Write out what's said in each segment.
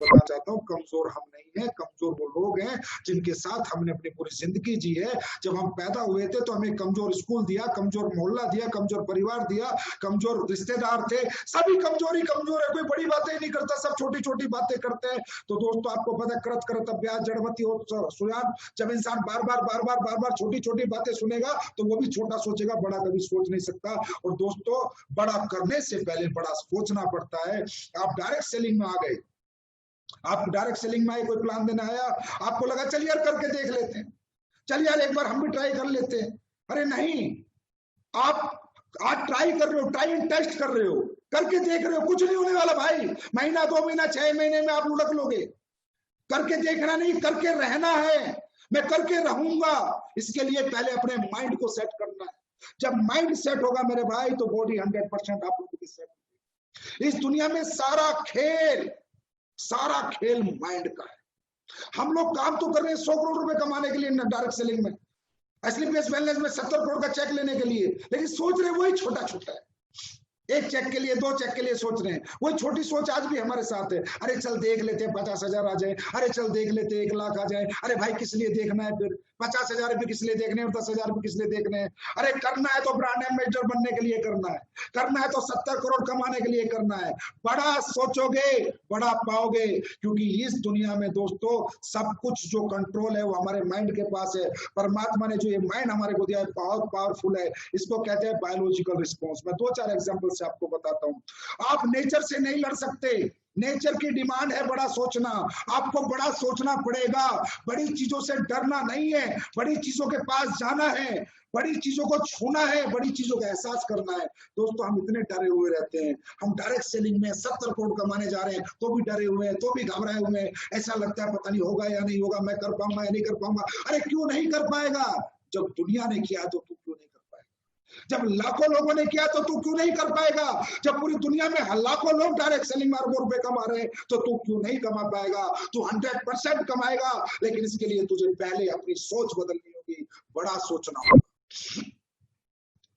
बताना चाहता हूँ, कमजोर हम नहीं है, कमजोर वो लोग हैं जिनके साथ हमने अपनी पूरी जिंदगी जी है। जब हम पैदा हुए थे तो हमें कमजोर स्कूल दिया, कमजोर मोहल्ला दिया, कमजोर परिवार दिया, कमजोर रिश्तेदार थे, सभी कमजोरी कमजोर है, कोई बड़ी बातें नहीं करता, सब छोटी छोटी बातें करते हैं। तो दोस्तों आपको पता है, करत करत अभ्यास जड़मति हो सुजान, जब इंसान बार बार छोटी छोटी बातें सुनेगा तो वो भी छोटा सोचेगा, बड़ा कभी सोच नहीं सकता। और दोस्तों बड़ा करने से पहले बड़ा सोचना पड़ता है। आप डायरेक्ट सेलिंग में आ गए, आप डायरेक्ट सेलिंग में आए, कोई प्लान देना आया, आपको लगा चल यार करके देख लेते हैं, चल यार एक बार हम भी ट्राई कर लेते हैं। अरे नहीं, आप आज ट्राई कर रहे हो, ट्राई एंड टेस्ट कर रहे हो, करके देख रहे हो, कुछ नहीं होने वाला भाई। महीना 2 महीना 6 महीने में आप लुढ़क लोगे। करके देखना नहीं, करके रहना है। मैं करके रहूंगा, इसके लिए पहले अपने माइंड को सेट करना है। जब माइंड सेट होगा मेरे भाई तो बॉडी 100% आप लोगों की सेट होगी। इस दुनिया में सारा खेल माइंड का है। हम लोग काम तो कर रहे हैं 100 करोड़ रुपए कमाने के लिए डायरेक्ट सेलिंग में, एसलीपीएस वेलनेस में 70 करोड़ का चेक लेने के लिए, लेकिन सोच रहे वही छोटा छोटा है। एक चेक के लिए, 2 चेक के लिए सोच रहे हैं। वही छोटी सोच आज भी हमारे साथ है। अरे चल देख लेते हैं 50,000 आ जाए, अरे चल देख लेते हैं 1 लाख आ जाए। अरे भाई किस लिए देखना है, फिर 50,000 रुपये किस लिए देखने हैं, 10,000 रुपये किस लिए देखने हैं। अरे करना है तो ब्रांड एम्बेसडर बनने के लिए करना है, करना है तो 70 करोड़ कमाने के लिए करना है। बड़ा सोचोगे बड़ा पाओगे, क्योंकि इस दुनिया में दोस्तों सब कुछ जो कंट्रोल है वो हमारे माइंड के पास है। परमात्मा ने जो ये माइंड हमारे को दिया है बहुत पावरफुल है। इसको कहते हैं बायोलॉजिकल रिस्पॉन्स। मैं 2-4 एग्जांपल से आपको बताता हूँ। आप नेचर से नहीं लड़ सकते, नेचर की डिमांड है बड़ा सोचना, आपको बड़ा सोचना पड़ेगा। बड़ी चीजों से डरना नहीं है, बड़ी चीजों के पास जाना है, बड़ी चीजों को छूना है, बड़ी चीजों का एहसास करना है। दोस्तों हम इतने डरे हुए रहते हैं, हम डायरेक्ट सेलिंग में 70 करोड़ कमाने जा रहे हैं तो भी डरे हुए हैं, तो भी घबराए हुए हैं। ऐसा लगता है पता नहीं होगा या नहीं होगा, मैं कर पाऊंगा या नहीं कर पाऊंगा। अरे क्यों नहीं कर पाएगा? जब दुनिया ने किया तो तू क्यों नहीं कर पाएगा? जब लाखों लोगों ने किया तो तू क्यों नहीं कर पाएगा? जब पूरी दुनिया में लाखों लोग डायरेक्ट सेलिंग में अरबों रुपए कमा रहे हैं तो तू क्यों नहीं कमा पाएगा? तू 100% कमाएगा, लेकिन इसके लिए तुझे पहले अपनी सोच बदलनी होगी, बड़ा सोचना होगा,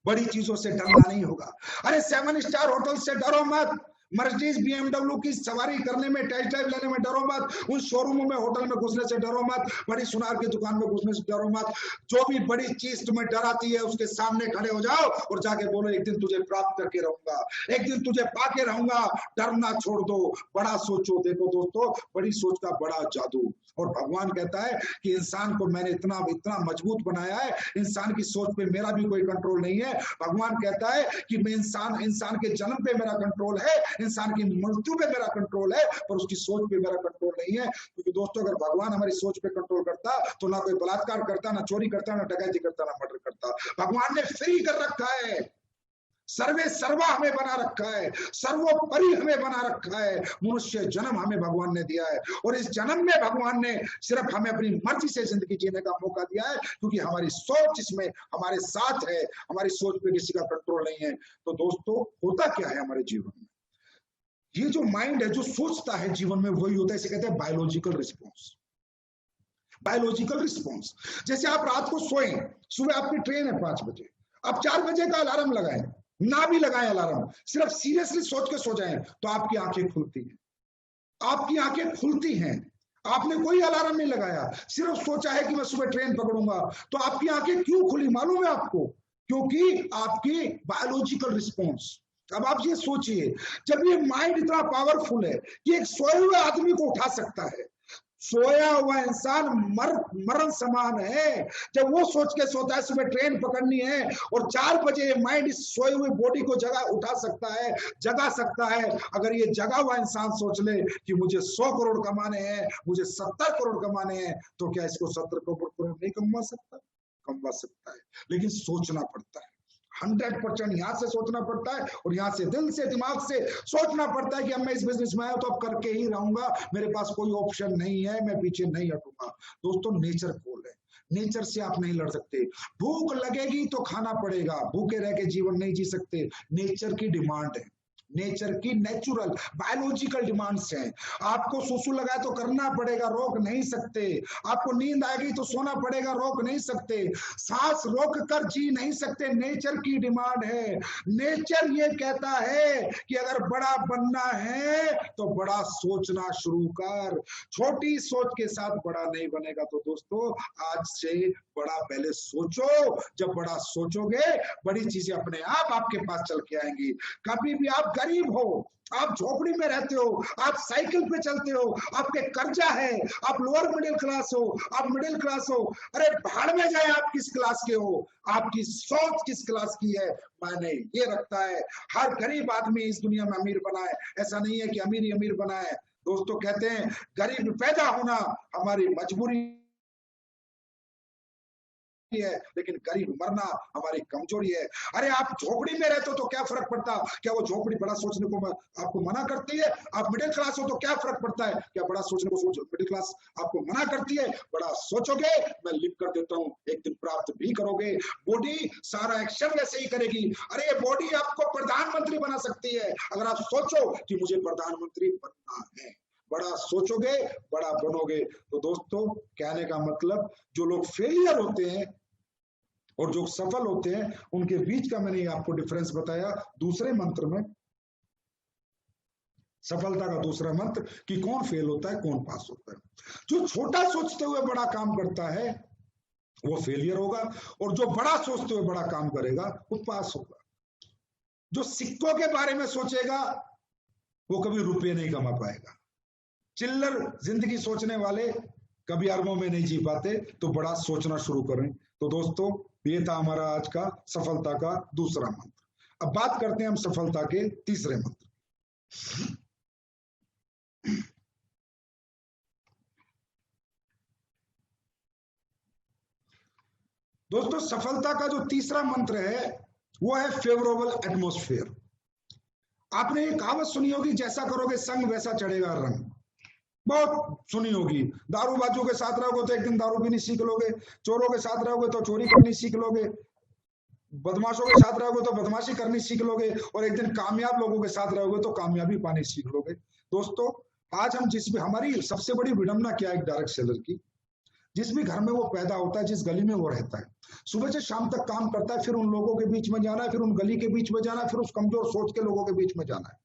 बड़ी चीजों से डरना नहीं होगा। अरे 7 स्टार होटल से डरो मत, मर्सिडीज BMW की सवारी करने में, टेस्ट ड्राइव लेने में डरो मत, उन शोरूमों में होटल में घुसने से डरो मत, बड़ी सुनार की दुकान में घुसने से डरो मत। जो भी बड़ी चीज तुम्हें डराती है उसके सामने खड़े हो जाओ और जाके बोलो एक दिन तुझे प्राप्त करके रहूंगा, एक दिन तुझे पाके रहूंगा। डरना छोड़ दो, बड़ा सोचो। देखो दोस्तों बड़ी सोच का बड़ा जादू। और भगवान कहता है कि इंसान को मैंने इतना इतना मजबूत बनाया है, इंसान की सोच पे मेरा भी कोई कंट्रोल नहीं है। भगवान कहता है कि मैं इंसान के जन्म पे मेरा कंट्रोल है, इंसान की मृत्यु पे मेरा कंट्रोल है, पर उसकी सोच पे मेरा कंट्रोल नहीं है। क्योंकि दोस्तों अगर भगवान हमारी सोच पे कंट्रोल करता तो ना कोई बलात्कार करता, ना चोरी करता, ना डकैती करता, ना मर्डर करता। भगवान ने फ्री कर रखा है, सर्वे सर्वा हमें बना रखा है, सर्वोपरि हमें बना रखा है। मनुष्य जन्म हमें भगवान ने दिया है और इस जन्म में भगवान ने सिर्फ हमें अपनी मर्जी से जिंदगी जीने का मौका दिया है, क्योंकि हमारी सोच इसमें हमारे साथ है, हमारी सोच पे किसी का कंट्रोल नहीं है। तो दोस्तों होता क्या है हमारे जीवन में, ये जो माइंड है जो सोचता है जीवन में वही होता है। इसे कहते हैं बायोलॉजिकल रिस्पॉन्स। बायोलॉजिकल रिस्पॉन्स, जैसे आप रात को सोए, सुबह आपकी ट्रेन है 5 बजे, आप 4 बजे का अलार्म लगाएं, ना भी लगाएं अलार्म, सिर्फ सीरियसली सोच के सो जाएं तो आपकी आंखें खुलती हैं, आपकी आंखें खुलती हैं। आपने कोई अलार्म नहीं लगाया, सिर्फ सोचा है कि मैं सुबह ट्रेन पकड़ूंगा, तो आपकी आंखें क्यों खुली मालूम है आपको? क्योंकि आपकी बायोलॉजिकल रिस्पॉन्स। अब आप ये सोचिए, जब ये माइंड इतना पावरफुल है कि एक सोए हुए आदमी को उठा सकता है, सोया हुआ इंसान मरण समान है। जब वो सोच के सोता है सुबह ट्रेन पकड़नी है और 4 बजे माइंड इस सोए हुए बॉडी को उठा सकता है, जगा सकता है। अगर ये जगा हुआ इंसान सोच ले कि मुझे 100 करोड़ कमाने हैं, मुझे 70 करोड़ कमाने हैं, तो क्या इसको 70 करोड़ नहीं कमा सकता? कमा सकता है, लेकिन सोचना पड़ता है। 100% यहाँ से सोचना पड़ता है और यहाँ से दिल से दिमाग से सोचना पड़ता है कि अब मैं इस बिजनेस में आया तो अब करके ही रहूंगा, मेरे पास कोई ऑप्शन नहीं है, मैं पीछे नहीं हटूंगा। दोस्तों नेचर कॉल है, नेचर से आप नहीं लड़ सकते। भूख लगेगी तो खाना पड़ेगा, भूखे रह के जीवन नहीं जी सकते, नेचर की डिमांड है। नेचर की नेचुरल बायोलॉजिकल डिमांड्स हैं। आपको सुसु लगा तो करना पड़ेगा, रोक नहीं सकते। आपको नींद आ गई तो सोना पड़ेगा, रोक नहीं सकते। सांस रोक कर जी नहीं सकते, नेचर की डिमांड है। नेचर ये कहता है कि अगर बड़ा बनना है तो बड़ा सोचना शुरू कर, छोटी सोच के साथ बड़ा नहीं बनेगा। तो दोस्तों आज से बड़ा पहले सोचो, जब बड़ा सोचोगे बड़ी चीजें अपने आप आपके पास चल के आएंगी। कभी भी आप गरीब हो, आप झोपड़ी में रहते हो, आप साइकिल पे चलते हो, आपके कर्जा है, आप लोअर मिडिल क्लास हो, आप मिडिल क्लास हो, अरे भाड़ में जाए आप किस क्लास के हो, आपकी सोच किस क्लास की है मायने ये रखता है। हर गरीब आदमी इस दुनिया में अमीर बना है, ऐसा नहीं है कि अमीर ही अमीर बना है। दोस्तों कहते हैं गरीब पैदा होना हमारी मजबूरी है, लेकिन गरीब मरना हमारी कमजोरी है। अरे आप झोपड़ी में रहते हो तो क्या फर्क पड़ता, क्या वो झोपड़ी बड़ा सोचने को आपको मना करती है? आप मिडिल क्लास हो तो क्या फर्क पड़ता है, क्या बड़ा सोचने को मिडिल क्लास आपको मना करती है? बड़ा सोचोगे, मैं लिख कर देता हूं, एक दिन प्राप्त भी करोगे। बॉडी सारा एक्शन वैसे ही करेगी। अरे ये बॉडी आपको प्रधानमंत्री बना सकती है अगर आप सोचो कि मुझे प्रधानमंत्री बनना है। बड़ा सोचोगे बड़ा बनोगे। तो दोस्तों कहने का मतलब जो लोग फेलियर होते हैं और जो सफल होते हैं उनके बीच का मैंने आपको डिफरेंस बताया दूसरे मंत्र में, सफलता का दूसरा मंत्र कि कौन फेल होता है कौन पास होता है। जो छोटा सोचते हुए बड़ा काम करता है वो फेलियर होगा, और जो बड़ा सोचते हुए बड़ा काम करेगा वो पास होगा। जो सिक्कों के बारे में सोचेगा वो कभी रुपये नहीं कमा पाएगा। चिल्लर जिंदगी सोचने वाले कभी अरबों में नहीं जी पाते। तो बड़ा सोचना शुरू करें। तो दोस्तों ये था हमारा आज का सफलता का दूसरा मंत्र। अब बात करते हैं हम सफलता के तीसरे मंत्र। दोस्तों सफलता का जो तीसरा मंत्र है वो है फेवरेबल एटमॉस्फेयर। आपने ये कहावत सुनी होगी, जैसा करोगे संग वैसा चढ़ेगा रंग। बहुत सुनी होगी। दारूबाजों के साथ रहोगे तो एक दिन दारू पीनी सीख लोगे, चोरों के साथ रहोगे तो चोरी करनी सीख लोगे, बदमाशों के साथ रहोगे तो बदमाशी करनी सीख लोगे, और एक दिन कामयाब लोगों के साथ रहोगे तो कामयाबी पानी सीख लोगे। दोस्तों आज हम हमारी सबसे बड़ी विडंबना क्या है एक डायरेक्ट सेलर की, जिस भी घर में वो पैदा होता है, जिस गली में वो रहता है, सुबह से शाम तक काम करता है, फिर उन लोगों के बीच में जाना है, फिर उन गली के बीच में जाना है, फिर उस कमजोर सोच के लोगों के बीच में जाना है।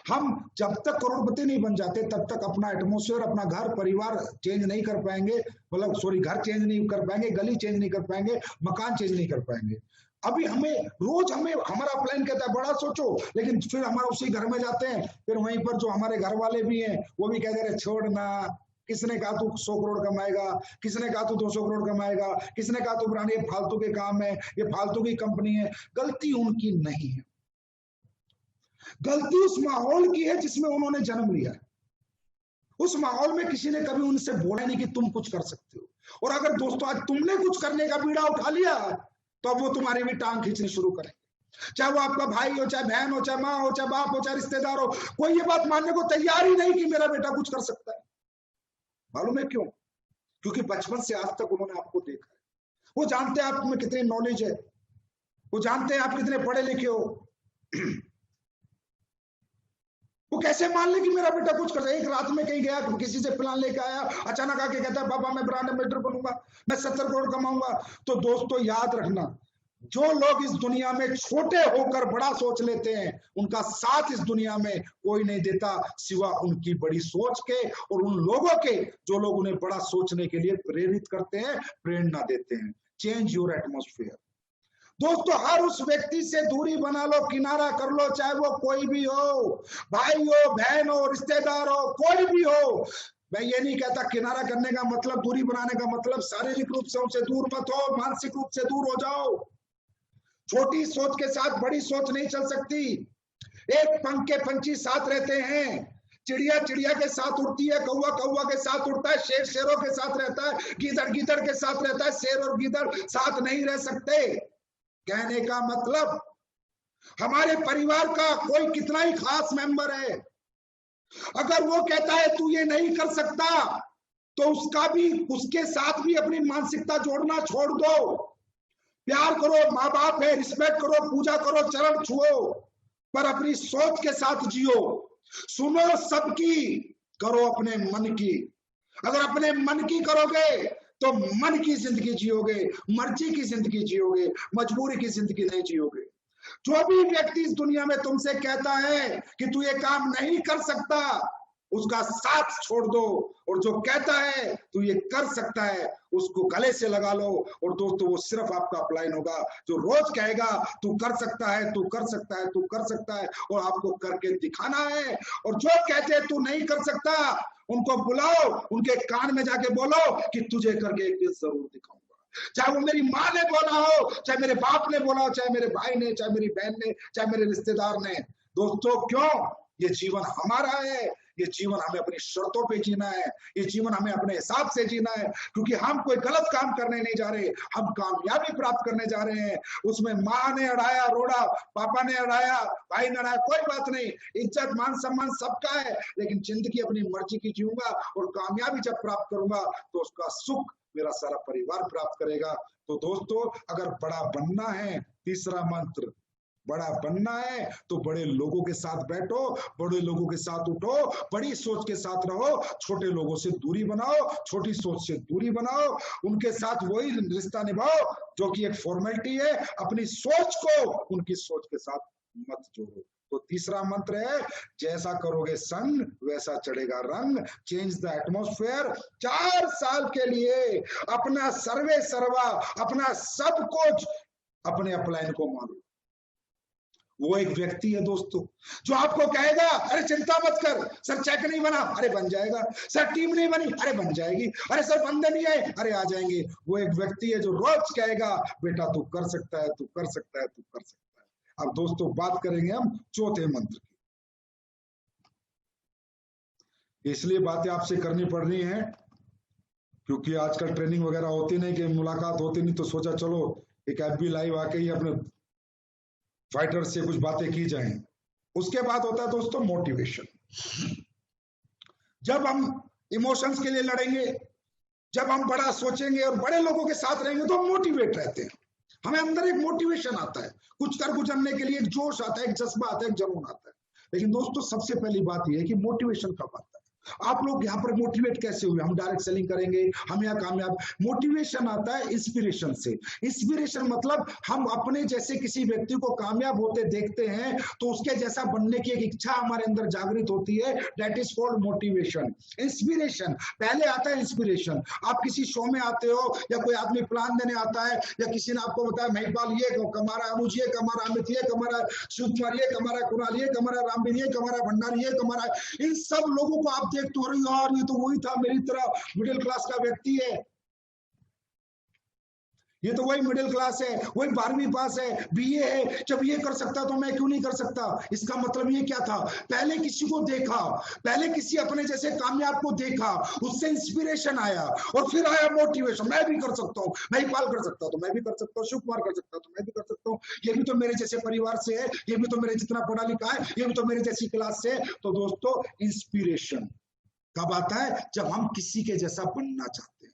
हम जब तक करोड़पति नहीं बन जाते तब तक अपना एटमॉस्फेयर, अपना घर परिवार चेंज नहीं कर पाएंगे, मतलब सॉरी घर चेंज नहीं कर पाएंगे, गली चेंज नहीं कर पाएंगे, मकान चेंज नहीं कर पाएंगे। अभी हमें हमारा प्लान कहता है बड़ा सोचो, लेकिन फिर हमारे उसी घर में जाते हैं, फिर वहीं पर जो हमारे घर वाले भी हैं वो भी कहते रहे छोड़ना, किसने कहा तू 100 करोड़ कमाएगा, किसने कहा तू 200 करोड़ कमाएगा, किसने कहा तू ब्रांड, ये फालतू के काम है, ये फालतू की कंपनी है। गलती उनकी नहीं है, गलती उस माहौल की है जिसमें उन्होंने जन्म लिया है। उस माहौल में किसी ने कभी उनसे बोला नहीं कि तुम कुछ कर सकते हो। और अगर दोस्तों आज तुमने कुछ करने का बीड़ा उठा लिया तो अब वो तुम्हारी भी टांग खींचनी शुरू करेंगे। चाहे वो आपका भाई हो, चाहे बहन हो, चाहे माँ हो, चाहे बाप हो, चाहे रिश्तेदार हो, कोई ये बात मानने को तैयार ही नहीं कि मेरा बेटा कुछ कर सकता है। मालूम है क्यों? क्योंकि बचपन से आज तक उन्होंने आपको देखा है। वो जानते हैं आप में कितनी नॉलेज है, वो जानते हैं आप कितने पढ़े लिखे हो। वो कैसे मान ले कि मेरा बेटा कुछ कर। एक रात में कहीं गया, किसी से प्लान लेके आया, अचानक आके कहता है पापा मैं ब्रांड एम्बेसडर बनूंगा, मैं 70 करोड़ कमाऊंगा। तो दोस्तों याद रखना, जो लोग इस दुनिया में छोटे होकर बड़ा सोच लेते हैं उनका साथ इस दुनिया में कोई नहीं देता सिवा उनकी बड़ी सोच के, और उन लोगों के जो लोग उन्हें बड़ा सोचने के लिए प्रेरित करते हैं, प्रेरणा देते हैं। Change your atmosphere. दोस्तों हर उस व्यक्ति से दूरी बना लो, किनारा कर लो, चाहे वो कोई भी हो, भाई हो, बहन हो, रिश्तेदार हो, कोई भी हो। मैं ये नहीं कहता किनारा करने का मतलब, दूरी बनाने का मतलब शारीरिक रूप से उनसे दूर मत हो, मानसिक रूप से दूर हो जाओ। छोटी सोच के साथ बड़ी सोच नहीं चल सकती। एक पंख के पंछी साथ रहते हैं, चिड़िया चिड़िया के साथ उड़ती है, कौवा कौवा के साथ उड़ता है, शेर शेरों के साथ रहता है, गीदड़ गीदड़ के साथ रहता है। शेर और गीदड़ साथ नहीं रह सकते। कहने का मतलब हमारे परिवार का कोई कितना ही खास मेंबर है, अगर वो कहता है तू ये नहीं कर सकता तो उसके साथ भी अपनी मानसिकता जोड़ना छोड़ दो। प्यार करो, माँ बाप है, रिस्पेक्ट करो, पूजा करो, चरण छुओ, पर अपनी सोच के साथ जियो। सुनो सबकी, करो अपने मन की। अगर अपने मन की करोगे तो मन की जिंदगी जियोगे, मर्जी की जिंदगी जियोगे, मजबूरी की जिंदगी नहीं जियोगे। जो भी व्यक्ति इस दुनिया में तुमसे कहता है कि तू ये काम नहीं कर सकता, उसका साथ छोड़ दो, और जो कहता है तू ये कर सकता है, उसको गले से लगा लो। और दोस्तों, वो सिर्फ आपका अपलाइन होगा जो रोज कहेगा तू कर सकता है, तू कर सकता है, तू कर सकता है, और आपको करके दिखाना है। और जो कहते हैं तू नहीं कर सकता, उनको बुलाओ, उनके कान में जाके बोलो कि तुझे करके एक दिन जरूर दिखाऊंगा। चाहे वो मेरी माँ ने बोला हो, चाहे मेरे बाप ने बोला हो, चाहे मेरे भाई ने, चाहे मेरी बहन ने, चाहे मेरे रिश्तेदार ने। दोस्तों, क्यों? ये जीवन हमारा है, ये जीवन हमें अपनी शर्तों पे जीना है, ये जीवन हमें अपने हिसाब से जीना है, क्योंकि हम कोई गलत काम करने नहीं जा रहे, हम कामयाबी प्राप्त करने जा रहे हैं। उसमें माँ ने अड़ाया रोड़ा, पापा ने अड़ाया, भाई ने अड़ाया, कोई बात नहीं, इज्जत मान सम्मान सबका है, लेकिन जिंदगी अपनी मर्जी की जीऊंगा, और कामयाबी जब प्राप्त करूंगा तो उसका सुख मेरा सारा परिवार प्राप्त करेगा। तो दोस्तों, अगर बड़ा बनना है, तीसरा मंत्र, बड़ा बनना है तो बड़े लोगों के साथ बैठो, बड़े लोगों के साथ उठो, बड़ी सोच के साथ रहो, छोटे लोगों से दूरी बनाओ, छोटी सोच से दूरी बनाओ, उनके साथ वही रिश्ता निभाओ जो कि एक फॉर्मेलिटी है। अपनी सोच को उनकी सोच के साथ मत जोड़ो। तो तीसरा मंत्र है, जैसा करोगे संग वैसा चढ़ेगा रंग, चेंज द एटमोस्फेयर। 4 साल के लिए अपना सर्वे सर्वा, अपना सब कुछ अपने अपलाइन को मानो। वो एक व्यक्ति है दोस्तों जो आपको कहेगा, अरे चिंता मत कर सर, चेक नहीं बना, अरे बन जाएगा, सर टीम नहीं बनी, अरे बन जाएगी, अरे सर बंदे नहीं आए, अरे आ जाएंगे। वो एक व्यक्ति है जो रोज कहेगा, बेटा तू कर सकता है, तू कर सकता है, तू कर सकता है। अब दोस्तों, बात करेंगे हम चौथे मंत्र की। इसलिए बातें आपसे करनी पड़ रही हैं क्योंकि आजकल ट्रेनिंग वगैरह होती नहीं, कि मुलाकात होती नहीं, तो सोचा चलो एक FB लाइव आके ही अपने फाइटर से कुछ बातें की जाएं। उसके बाद होता है दोस्तों मोटिवेशन। जब हम इमोशंस के लिए लड़ेंगे, जब हम बड़ा सोचेंगे और बड़े लोगों के साथ रहेंगे, तो हम मोटिवेट रहते हैं, हमें अंदर एक मोटिवेशन आता है, कुछ कर गुजरने के लिए एक जोश आता है, एक जज्बा आता है, एक जुनून आता है। लेकिन दोस्तों, सबसे पहली बात यह है कि मोटिवेशन कब आता है? आप लोग यहाँ पर मोटिवेट कैसे हुए? हम डायरेक्ट सेलिंग करेंगे, हम यहाँ कामयाब। मोटिवेशन आता है इंस्पिरेशन से। इंस्पिरेशन मतलब हम अपने जैसे किसी व्यक्ति को कामयाब होते देखते हैं तो उसके जैसा बनने की एक इच्छा हमारे अंदर जागृत होती है, that is called motivation. Inspiration पहले आता है। इंस्पिरेशन, आप किसी शो में आते हो या कोई आदमी प्लान देने आता है, या किसी ने आपको बताया महिपाल ये कमा रहा है, अनुज ये कमा रहा है, अमित ये कमा रहा है, शिव कुमार ये कमा रहा है, कुणाल ये कमा रहा है, रामवीर ये कमा रहा है, भंडारी ये कमा रहा है, इन सब लोगों को आप देख तो रही यार, ये तो वही था मेरी तरह मिडिल क्लास का व्यक्ति है, ये तो वही मिडिल क्लास है, वही 12वीं पास है, BA है, जब ये कर सकता तो मैं क्यों नहीं कर सकता? इसका मतलब ये क्या था? पहले किसी को देखा, पहले किसी अपने जैसे कामयाब को देखा, उससे इंस्पिरेशन आया, और फिर आया मोटिवेशन, मैं भी कर सकता हूँ, महिपाल कर सकता तो मैं भी कर सकता हूँ, शिव कुमार कर सकता तो मैं भी कर सकता हूँ, ये भी तो मेरे जैसे परिवार से है, ये भी तो मेरे जितना पढ़ा लिखा है, ये भी तो मेरे जैसी क्लास से है। तो दोस्तों, इंस्पिरेशन कब आता है? जब हम किसी के जैसा बनना चाहते हैं।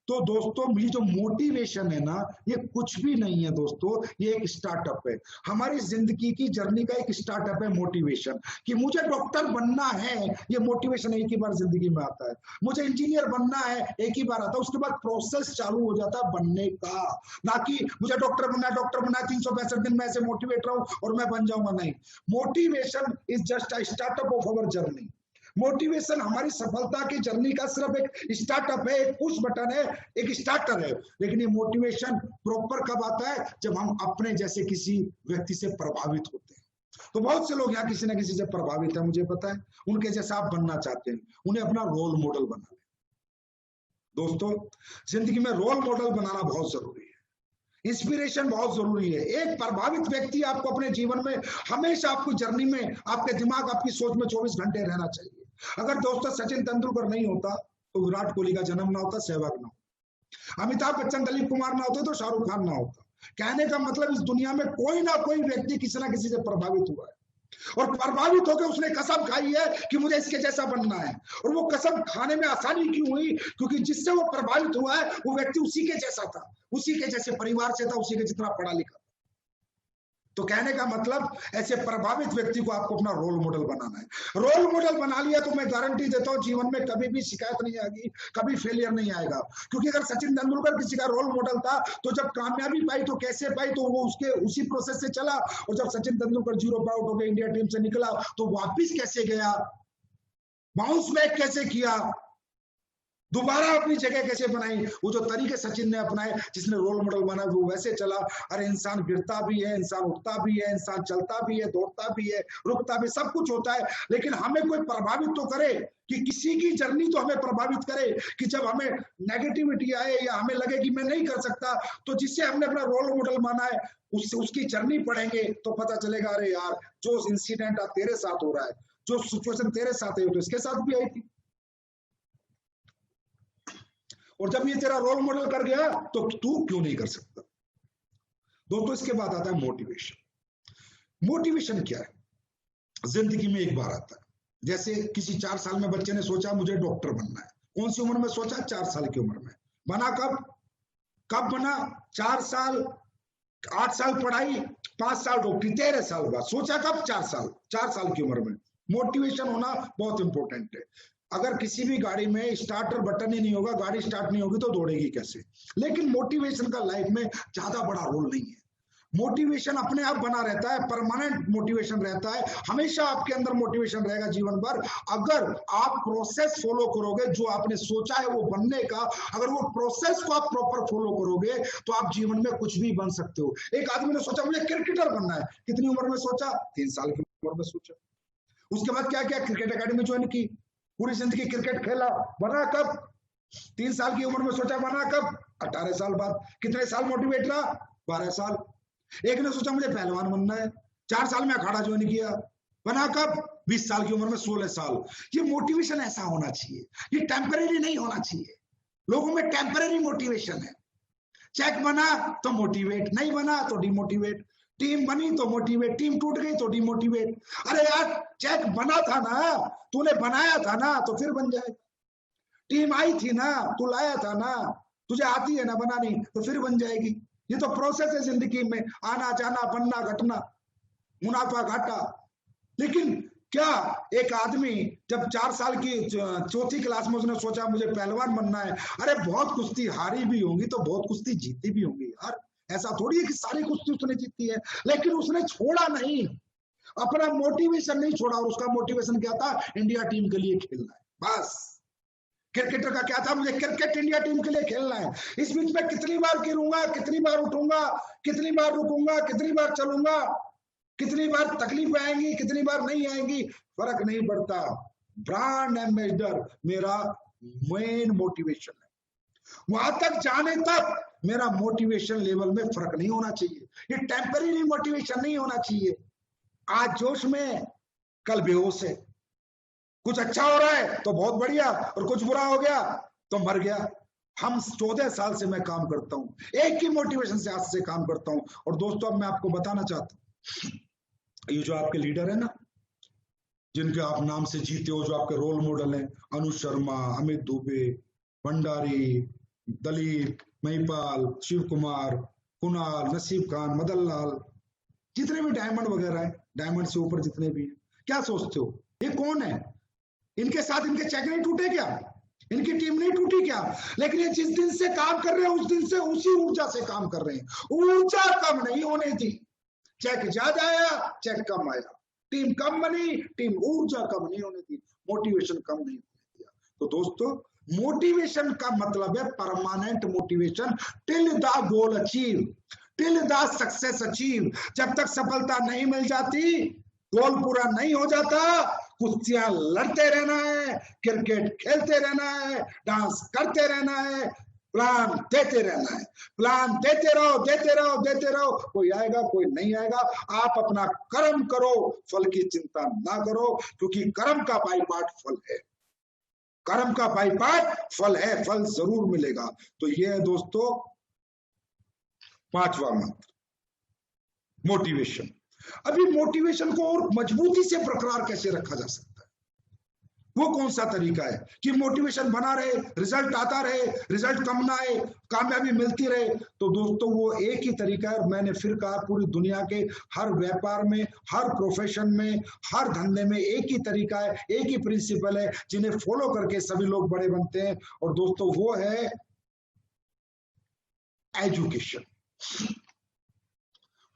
तो दोस्तों, ये जो मोटिवेशन है ना, ये कुछ भी नहीं है दोस्तों, ये एक स्टार्टअप है। हमारी जिंदगी की जर्नी का एक स्टार्टअप है मोटिवेशन, कि मुझे डॉक्टर बनना है, ये मोटिवेशन एक ही बार जिंदगी में आता है। मुझे इंजीनियर बनना है, एक ही बार आता है, उसके बाद प्रोसेस चालू हो जाता है बनने का। ना कि मुझे डॉक्टर बनना है, डॉक्टर बनना है, 365 दिन में ऐसे मोटिवेट रहूं और मैं बन जाऊंगा, नहीं। Motivation is just a startup of our journey. Motivation हमारी सफलता की जर्नी का सिर्फ एक स्टार्टअप है, एक पुश बटन है, एक स्टार्टर है। लेकिन ये मोटिवेशन प्रॉपर कब आता है? जब हम अपने जैसे किसी व्यक्ति से प्रभावित होते हैं। तो बहुत से लोग यहाँ किसी ना किसी से प्रभावित है, मुझे पता है, उनके जैसा आप बनना चाहते हैं, उन्हें अपना रोल मॉडल बना लें। दोस्तों, जिंदगी में रोल मॉडल बनाना बहुत जरूरी है, इंस्पिरेशन बहुत जरूरी है। एक प्रभावित व्यक्ति आपको अपने जीवन में हमेशा, आपकी जर्नी में, आपके दिमाग, आपकी सोच में 24 घंटे रहना चाहिए। अगर दोस्तों सचिन तेंदुलकर नहीं होता तो विराट कोहली का जन्म ना होता, सहवाग ना होता, अमिताभ बच्चन, दिलीप कुमार ना होते तो शाहरुख खान ना होता। कहने का मतलब, इस दुनिया में कोई ना कोई व्यक्ति किसी ना किसी से प्रभावित हुआ है, और प्रभावित होकर उसने कसम खाई है कि मुझे इसके जैसा बनना है। और वो कसम खाने में आसानी क्यों हुई? क्योंकि जिससे वो प्रभावित हुआ है वो व्यक्ति उसी के जैसा था, उसी के जैसे परिवार से था, उसी के जितना पढ़ा लिखा था। तो कहने का मतलब ऐसे प्रभावित व्यक्ति को आपको अपना रोल मॉडल बनाना है। रोल मॉडल बना लिया तो मैं गारंटी देता हूं जीवन में कभी भी शिकायत नहीं आएगी, कभी फेलियर नहीं आएगा। क्योंकि अगर सचिन तेंदुलकर किसी का रोल मॉडल था तो जब कामयाबी पाई तो कैसे पाई, तो वो उसके उसी प्रोसेस से चला। और जब सचिन तेंदुलकर 0 पर आउट हो गए, इंडिया टीम से निकला, तो वापिस कैसे गया, बाउंस बैक कैसे किया, दोबारा अपनी जगह कैसे बनाई। वो जो तरीके सचिन ने अपनाए, जिसने रोल मॉडल बना, वो वैसे चला। अरे इंसान गिरता भी है, इंसान उठता भी है, इंसान चलता भी है, दौड़ता भी है, रुकता भी, सब कुछ होता है। लेकिन हमें कोई प्रभावित तो करे, कि किसी की जर्नी तो हमें प्रभावित करे, कि जब हमें नेगेटिविटी आए या हमें लगे कि मैं नहीं कर सकता, तो जिससे हमने अपना रोल मॉडल माना है उससे उसकी जर्नी पढ़ेंगे तो पता चलेगा अरे यार जो इंसिडेंट तेरे साथ हो रहा है, जो सिचुएशन तेरे साथ है, तो इसके साथ भी आई थी। और जब ये तेरा रोल मॉडल कर गया तो तू क्यों नहीं कर सकता। दोस्तों इसके बाद आता है मोटिवेशन। मोटिवेशन क्या है? जिंदगी में एक बार आता है। जैसे किसी 4 साल में बच्चे ने सोचा मुझे डॉक्टर बनना है। कौन सी उम्र में सोचा? 4 साल की उम्र में। बना कब बना? 4 साल, 8 साल पढ़ाई, 5 साल डॉक्टरी, 13 साल बाद सोचा कब? 4 साल की उम्र में। मोटिवेशन होना बहुत इंपॉर्टेंट है। अगर किसी भी गाड़ी में स्टार्टर बटन ही नहीं होगा, गाड़ी स्टार्ट नहीं होगी तो दौड़ेगी कैसे। लेकिन मोटिवेशन का लाइफ में ज्यादा बड़ा रोल नहीं है। मोटिवेशन अपने आप बना रहता है, परमानेंट मोटिवेशन रहता है, हमेशा आपके अंदर मोटिवेशन रहेगा जीवन भर। अगर आप प्रोसेस फॉलो करोगे, जो आपने सोचा है वो बनने का, अगर वो प्रोसेस को आप प्रॉपर फॉलो करोगे तो आप जीवन में कुछ भी बन सकते हो। एक आदमी ने सोचा मुझे क्रिकेटर बनना है, कितनी उम्र में सोचा? 3 साल की उम्र में सोचा। उसके बाद क्या किया? क्रिकेट अकेडमी ज्वाइन की, पूरी जिंदगी क्रिकेट खेला। बना कब? 3 साल की उम्र में सोचा। बना कब? 18 साल बाद। कितने साल मोटिवेट रहा? 12 साल। एक ने सोचा मुझे पहलवान बनना है, 4 साल में अखाड़ा ज्वाइन किया। बना कब? 20 साल की उम्र में, 16 साल। ये मोटिवेशन ऐसा होना चाहिए, ये टेम्परेरी नहीं होना चाहिए। लोगों में टेम्परेरी मोटिवेशन है। चेक बना तो मोटिवेट, नहीं बना तो डिमोटिवेट। टीम बनी तो मोटिवेट, टीम टूट गई तो डिमोटिवेट। अरे यार चेक बना था ना, तूने बनाया था ना, तो फिर बन जाएगा। टीम आई थी ना, तू लाया था ना, तुझे आती है ना बनानी, तो फिर बन जाएगी। ये तो प्रोसेस है जिंदगी में, आना जाना, बनना, घटना, मुनाफा घाटा। लेकिन क्या एक आदमी जब 4 साल की 4थी क्लास में उसने सोचा मुझे पहलवान बनना है, अरे बहुत कुश्ती हारी भी होंगी तो बहुत कुश्ती जीती भी होंगी यार। ऐसा थोड़ी है कि सारी कुश्ती उसने जीती है, लेकिन उसने छोड़ा नहीं, अपना मोटिवेशन नहीं छोड़ा। और उसका मोटिवेशन क्या था? इंडिया टीम के लिए खेलना है, बस। क्रिकेटर का क्या था? मुझे क्रिकेट इंडिया टीम के लिए खेलना है। इस बीच में कितनी बार गिरूंगा, कितनी बार उठूंगा, कितनी बार रुकूंगा, कितनी बार चलूंगा, कितनी बार तकलीफ आएंगी, कितनी बार नहीं आएंगी, फर्क नहीं पड़ता। ब्रांड एम्बेसडर मेरा मेन मोटिवेशन है। वहां तक जाने तक मेरा मोटिवेशन लेवल में फर्क नहीं होना चाहिए। ये टेम्परेरी मोटिवेशन नहीं होना चाहिए। आज जोश में, कल बेहोश है। कुछ अच्छा हो रहा है तो बहुत बढ़िया, और कुछ बुरा हो गया तो मर गया। हम 14 साल से मैं काम करता हूं, एक ही मोटिवेशन से आज से काम करता हूं। और दोस्तों अब मैं आपको बताना चाहता हूं, ये जो आपके लीडर है ना, जिनके आप नाम से जीते हो, जो आपके रोल मॉडल हैं, अनुज शर्मा, अमित दुबे, भंडारी, दलीप, महिपाल, शिव कुमार, कुणाल, नसीब खान, मदन लाल, जितने भी डायमंड वगैरह है, डायमंड से ऊपर जितने भी हैं, क्या सोचते हो ये कौन है? इनके साथ इनके चेक नहीं टूटे क्या? इनकी टीम नहीं टूटी क्या? लेकिन ये जिस दिन से काम कर रहे हैं उस दिन से उसी ऊर्जा से काम कर रहे हैं। ऊर्जा कम नहीं होने दी। चेक ज्यादा आया, चेक कम आया, टीम कम बनी, टीम ऊर्जा कम नहीं होने दी, मोटिवेशन कम नहीं होने दिया। तो दोस्तों मोटिवेशन का मतलब है permanent motivation till the goal achieve, till the success achieve. जब तक सफलता नहीं मिल जाती, गोल पूरा नहीं हो जाता, कुश्तियां लड़ते रहना है, क्रिकेट खेलते रहना है, डांस करते रहना है, प्लान देते रहना है। प्लान देते रहो, देते रहो, देते रहो, कोई आएगा कोई नहीं आएगा। आप अपना कर्म करो, फल की चिंता ना करो, क्योंकि कर्म का बाई पार्ट फल है। कर्म का बाई पार्ट फल है, फल जरूर मिलेगा। तो ये है दोस्तों 5वां मंत्र, मोटिवेशन। अभी मोटिवेशन को और मजबूती से बरकरार कैसे रखा जा सकता है, वो कौन सा तरीका है कि मोटिवेशन बना रहे, रिजल्ट आता रहे, रिजल्ट कम ना आए, कामयाबी मिलती रहे? तो दोस्तों वो एक ही तरीका है। मैंने फिर कहा, पूरी दुनिया के हर व्यापार में, हर प्रोफेशन में, हर धंधे में एक ही तरीका है, एक ही प्रिंसिपल है, जिन्हें फॉलो करके सभी लोग बड़े बनते हैं। और दोस्तों वो है एजुकेशन।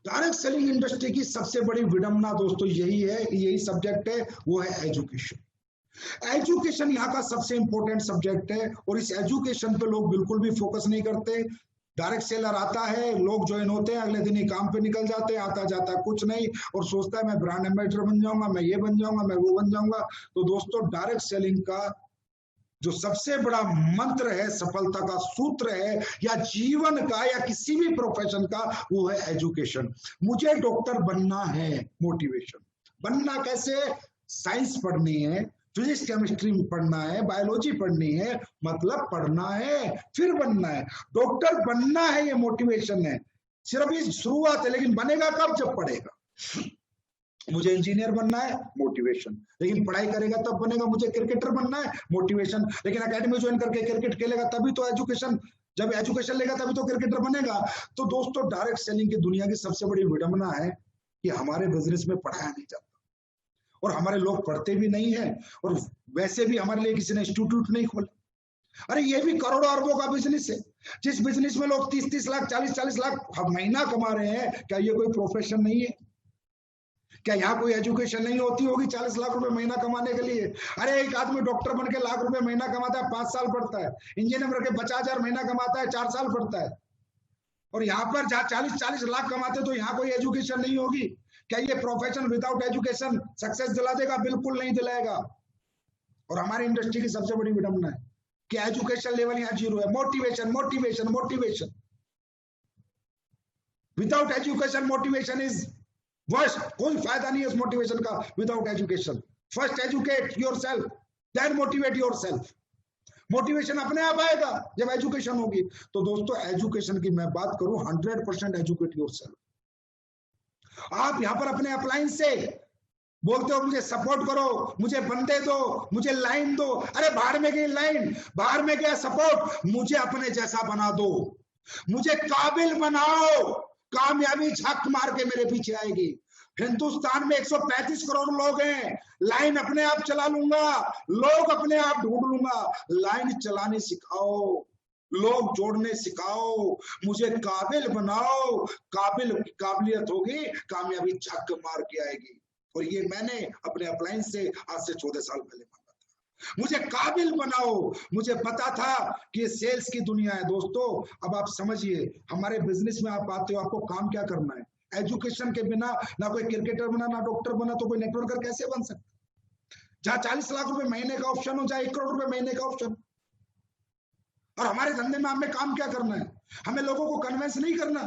डायरेक्ट सेलिंग इंडस्ट्री की सबसे बड़ी विडंबना दोस्तों यही है, यही सब्जेक्ट है, वो है एजुकेशन। एजुकेशन यहाँ का सबसे इंपॉर्टेंट सब्जेक्ट है और इस एजुकेशन पे लोग बिल्कुल भी फोकस नहीं करते। डायरेक्ट सेलर आता है, लोग ज्वाइन होते हैं, अगले दिन ही काम पे निकल जाते हैं, आता जाता कुछ नहीं, और सोचता है मैं ब्रांड एम्बेसडर बन जाऊंगा, मैं ये बन जाऊंगा, मैं वो बन जाऊंगा। तो दोस्तों डायरेक्ट सेलिंग का जो सबसे बड़ा मंत्र है, सफलता का सूत्र है, या जीवन का या किसी भी प्रोफेशन का, वो है एजुकेशन। मुझे डॉक्टर बनना है, मोटिवेशन। बनना कैसे? साइंस पढ़नी है, फिजिक्स केमिस्ट्री पढ़ना है, बायोलॉजी पढ़नी है, मतलब पढ़ना है फिर बनना है। डॉक्टर बनना है, ये मोटिवेशन है। सिर्फ ये शुरुआत है, लेकिन बनेगा कब? जब पढ़ेगा। मुझे इंजीनियर बनना है, मोटिवेशन, लेकिन पढ़ाई करेगा तब बनेगा। मुझे क्रिकेटर बनना है, मोटिवेशन, लेकिन एकेडमी ज्वाइन करके क्रिकेट खेलेगा तभी तो एजुकेशन, जब एजुकेशन लेगा तभी तो क्रिकेटर बनेगा। तो दोस्तों डायरेक्ट सेलिंग की दुनिया की सबसे बड़ी विडंबना है कि हमारे बिजनेस में पढ़ाया नहीं जाता और हमारे लोग पढ़ते भी नहीं है, और वैसे भी हमारे लिए किसी ने इंस्टीट्यूट नहीं खोला। अरे ये भी करोड़ों अरबों का बिजनेस है। जिस बिजनेस में लोग 30-30 लाख, 40-40 लाख महीना कमा रहे हैं, क्या ये कोई प्रोफेशन नहीं है? क्या यहाँ कोई एजुकेशन नहीं होती होगी 40 लाख रुपए महीना कमाने के लिए? अरे एक आदमी डॉक्टर बन के लाख रुपए महीना कमाता है, 5 साल पढ़ता है। इंजीनियर बन के 50,000 महीना कमाता है, 4 साल पढ़ता है। और यहाँ पर जहाँ 40-40 लाख कमाते, तो यहाँ कोई एजुकेशन नहीं होगी? क्या ये प्रोफेशन विदाउट एजुकेशन सक्सेस दिला देगा? बिल्कुल नहीं दिलाएगा। और हमारी इंडस्ट्री की सबसे बड़ी विडंबना है कि एजुकेशन लेवल यहाँ 0 है। Motivation, motivation, motivation. Without education motivation is worst. कोई फायदा नहीं है इस मोटिवेशन का without education. First educate yourself, then motivate yourself. Motivation अपने आप आएगा जब एजुकेशन होगी। तो दोस्तों एजुकेशन की मैं बात करूं, 100% एजुकेट योरसेल्फ। आप यहां पर अपने अपलाइन से बोलते हो मुझे सपोर्ट करो, मुझे बंदे दो, मुझे लाइन दो। अरे बाहर में गई लाइन, बाहर में गया सपोर्ट, मुझे अपने जैसा बना दो, मुझे काबिल बनाओ। कामयाबी झक मार के मेरे पीछे आएगी। हिंदुस्तान में 135 करोड़ लोग हैं, लाइन अपने आप चला लूंगा, लोग अपने आप ढूंढ लूंगा। लाइन चलाने सिखाओ, लोग जोड़ने सिखाओ, मुझे काबिल बनाओ। काबिलियत होगी, कामयाबी झक मार के आएगी। और ये मैंने अपने अपलाइन से आज से 14 साल पहले मांगा था। मुझे काबिल बनाओ। मुझे पता था कि ये सेल्स की दुनिया है। दोस्तों अब आप समझिए, हमारे बिजनेस में आप आते हो, आपको काम क्या करना है? एजुकेशन के बिना ना कोई क्रिकेटर बना, ना डॉक्टर बना, तो कोई नेटवर्कर कैसे बन सकता? जहां 40 लाख रुपए महीने का ऑप्शन हो, जहां 1 करोड़ रुपए महीने का ऑप्शन। और हमारे धंधे में हमें काम क्या करना है? हमें लोगों को कन्विंस नहीं करना,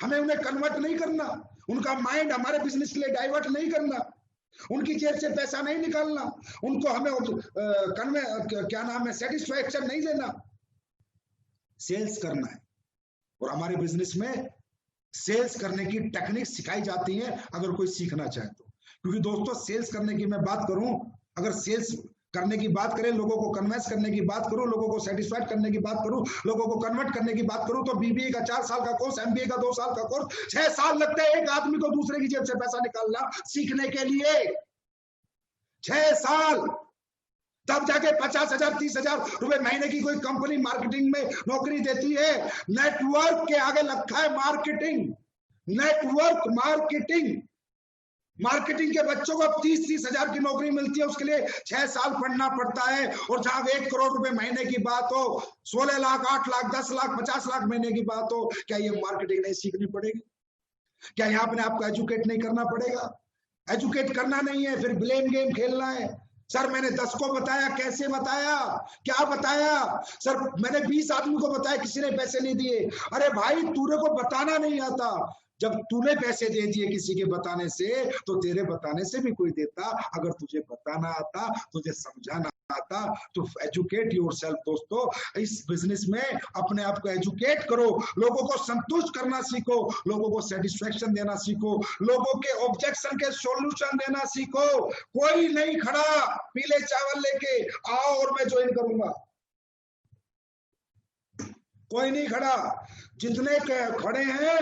हमें उन्हें कन्वर्ट नहीं करना, उनका माइंड हमारे बिजनेस के लिए डाइवर्ट नहीं करना, उनकी जेब से पैसा नहीं निकालना, उनको हमें क्या नाम है, सेटिस्फैक्शन नहीं देना। सेल्स करना है। और हमारे बिजनेस में सेल्स करने की टेक्निक सिखाई जाती है, अगर कोई सीखना चाहे तो। क्योंकि दोस्तों सेल्स करने की मैं बात करूं, अगर सेल्स करने की बात करें, लोगों को कन्विंस करने की बात करूं, लोगों को सेटिस्फाइड करने की बात करूं, लोगों को कन्वर्ट करने की बात करूं, तो बीबीए का 4 साल का कोर्स, एमबीए का 2 साल का कोर्स, 6 साल लगते हैं एक आदमी को दूसरे की जेब से पैसा निकालना सीखने के लिए। 6 साल, तब जाके 50,000 30,000 रुपए महीने की कोई कंपनी मार्केटिंग में नौकरी देती है। नेटवर्क के आगे रखा है मार्केटिंग, नेटवर्क मार्केटिंग। मार्केटिंग के बच्चों को 30-30 हजार की नौकरी मिलती है, उसके लिए 6 साल पढ़ना पड़ता है। और जहां 1 करोड़ रुपए महीने की बात हो, 16 लाख, 8 लाख, 10 लाख, 50 लाख महीने की बात हो, क्या ये मार्केटिंग नहीं सीखनी पड़ेगी? क्या यहाँ अपने आपको एजुकेट नहीं करना पड़ेगा? एजुकेट करना नहीं है, फिर ब्लेम गेम खेलना है। सर मैंने 10 को बताया, कैसे बताया, क्या बताया? सर मैंने 20 आदमी को बताया, किसी ने पैसे नहीं दिए। अरे भाई तूने को बताना नहीं आता, जब तूने पैसे दे दिए किसी के बताने से, तो तेरे बताने से भी कोई देता। अगर तुझे बताना आता, तुझे समझाना आता, तो एजुकेट योरसेल्फ। दोस्तों, इस बिजनेस में अपने आप को एजुकेट करो, लोगों को संतुष्ट करना सीखो, लोगों को सेटिस्फेक्शन देना सीखो, लोगों के ऑब्जेक्शन के सॉल्यूशन देना सीखो। कोई नहीं खड़ा पीले चावल लेके आओ और मैं ज्वाइन करूंगा, कोई नहीं खड़ा। जितने खड़े हैं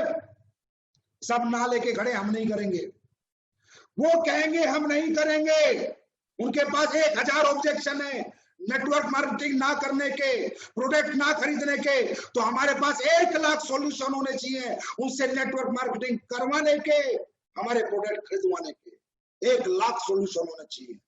सब ना लेके खड़े, हम नहीं करेंगे। वो कहेंगे हम नहीं करेंगे, उनके पास 1000 ऑब्जेक्शन है नेटवर्क मार्केटिंग ना करने के, प्रोडक्ट ना खरीदने के। तो हमारे पास 1 लाख सॉल्यूशन होने चाहिए उनसे नेटवर्क मार्केटिंग करवाने के, हमारे प्रोडक्ट खरीदवाने के। 1 लाख सॉल्यूशन होना चाहिए।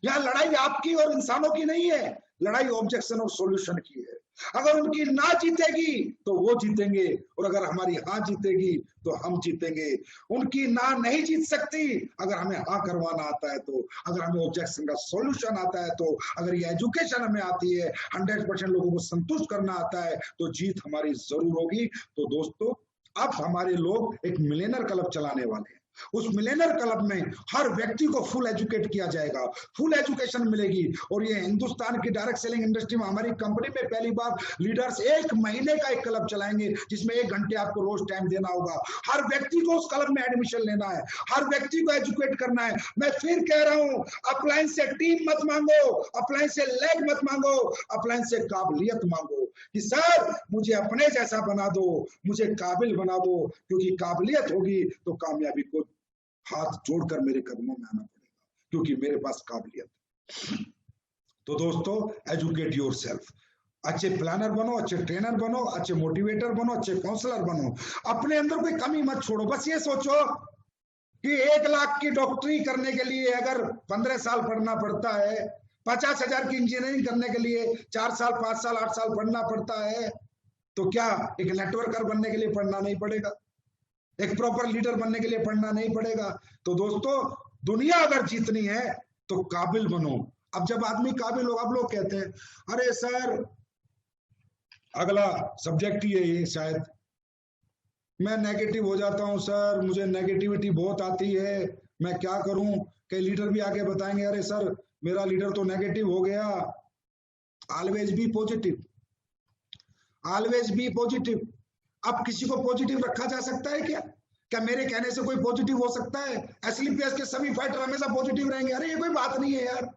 यहाँ लड़ाई आपकी और इंसानों की नहीं है, लड़ाई ऑब्जेक्शन और सॉल्यूशन की है। अगर उनकी ना जीतेगी तो वो जीतेंगे, और अगर हमारी हाँ जीतेगी तो हम जीतेंगे। उनकी ना नहीं जीत सकती अगर हमें हाँ करवाना आता है तो, अगर हमें ऑब्जेक्शन का सॉल्यूशन आता है तो, अगर ये एजुकेशन हमें आती है, 100% लोगों को संतुष्ट करना आता है, तो जीत हमारी जरूर होगी। तो दोस्तों, अब हमारे लोग एक मिलियनर क्लब चलाने वाले हैं। उस मिलियनर क्लब में हर व्यक्ति को फुल एजुकेट किया जाएगा, फुल एजुकेशन मिलेगी। और ये हिंदुस्तान की डायरेक्ट सेलिंग इंडस्ट्री में हमारी कंपनी में पहली बार लीडर्स 1 महीने का एक क्लब चलाएंगे, जिसमें 1 घंटे आपको रोज टाइम देना होगा। हर व्यक्ति को उस क्लब में एडमिशन लेना है, हर व्यक्ति को एजुकेट करना है। मैं फिर कह रहा हूं, अपलाइन से टीम मत मांगो, अपलाइन से लेग मत मांगो, अपलाइन से काबिलियत मांगो कि सर मुझे अपने जैसा बना दो, मुझे काबिल बना दो, क्योंकि काबिलियत होगी तो कामयाबी को हाथ जोड़कर मेरे कदमों में आना पड़ेगा, क्योंकि मेरे पास काबिलियत। तो दोस्तों, एजुकेट योरसेल्फ। अच्छे प्लानर बनो, अच्छे ट्रेनर बनो, अच्छे मोटिवेटर बनो, अच्छे काउंसलर बनो। अपने अंदर कोई कमी मत छोड़ो। बस ये सोचो कि 1 लाख की डॉक्टरी करने के लिए अगर 15 साल पढ़ना पड़ता है, 50,000 की इंजीनियरिंग करने के लिए 4 साल, 5 साल, 8 साल पढ़ना पड़ता है, तो क्या एक नेटवर्कर बनने के लिए पढ़ना नहीं पड़ेगा? एक प्रॉपर लीडर बनने के लिए पढ़ना नहीं पड़ेगा? तो दोस्तों, दुनिया अगर जीतनी है तो काबिल बनो। अब जब आदमी काबिल हो, अब लोग कहते हैं अरे सर, अगला सब्जेक्ट ही है ये, शायद मैं नेगेटिव हो जाता हूं सर, मुझे नेगेटिविटी बहुत आती है, मैं क्या करूं? कई लीडर भी आके बताएंगे अरे सर मेरा लीडर तो नेगेटिव हो गया। Always be positive, always be positive. अब किसी को पॉजिटिव रखा जा सकता है क्या? क्या मेरे कहने से कोई पॉजिटिव हो सकता है? एसलीपीएस के सभी फाइटर हमेशा पॉजिटिव रहेंगे? अरे ये कोई बात नहीं है यार,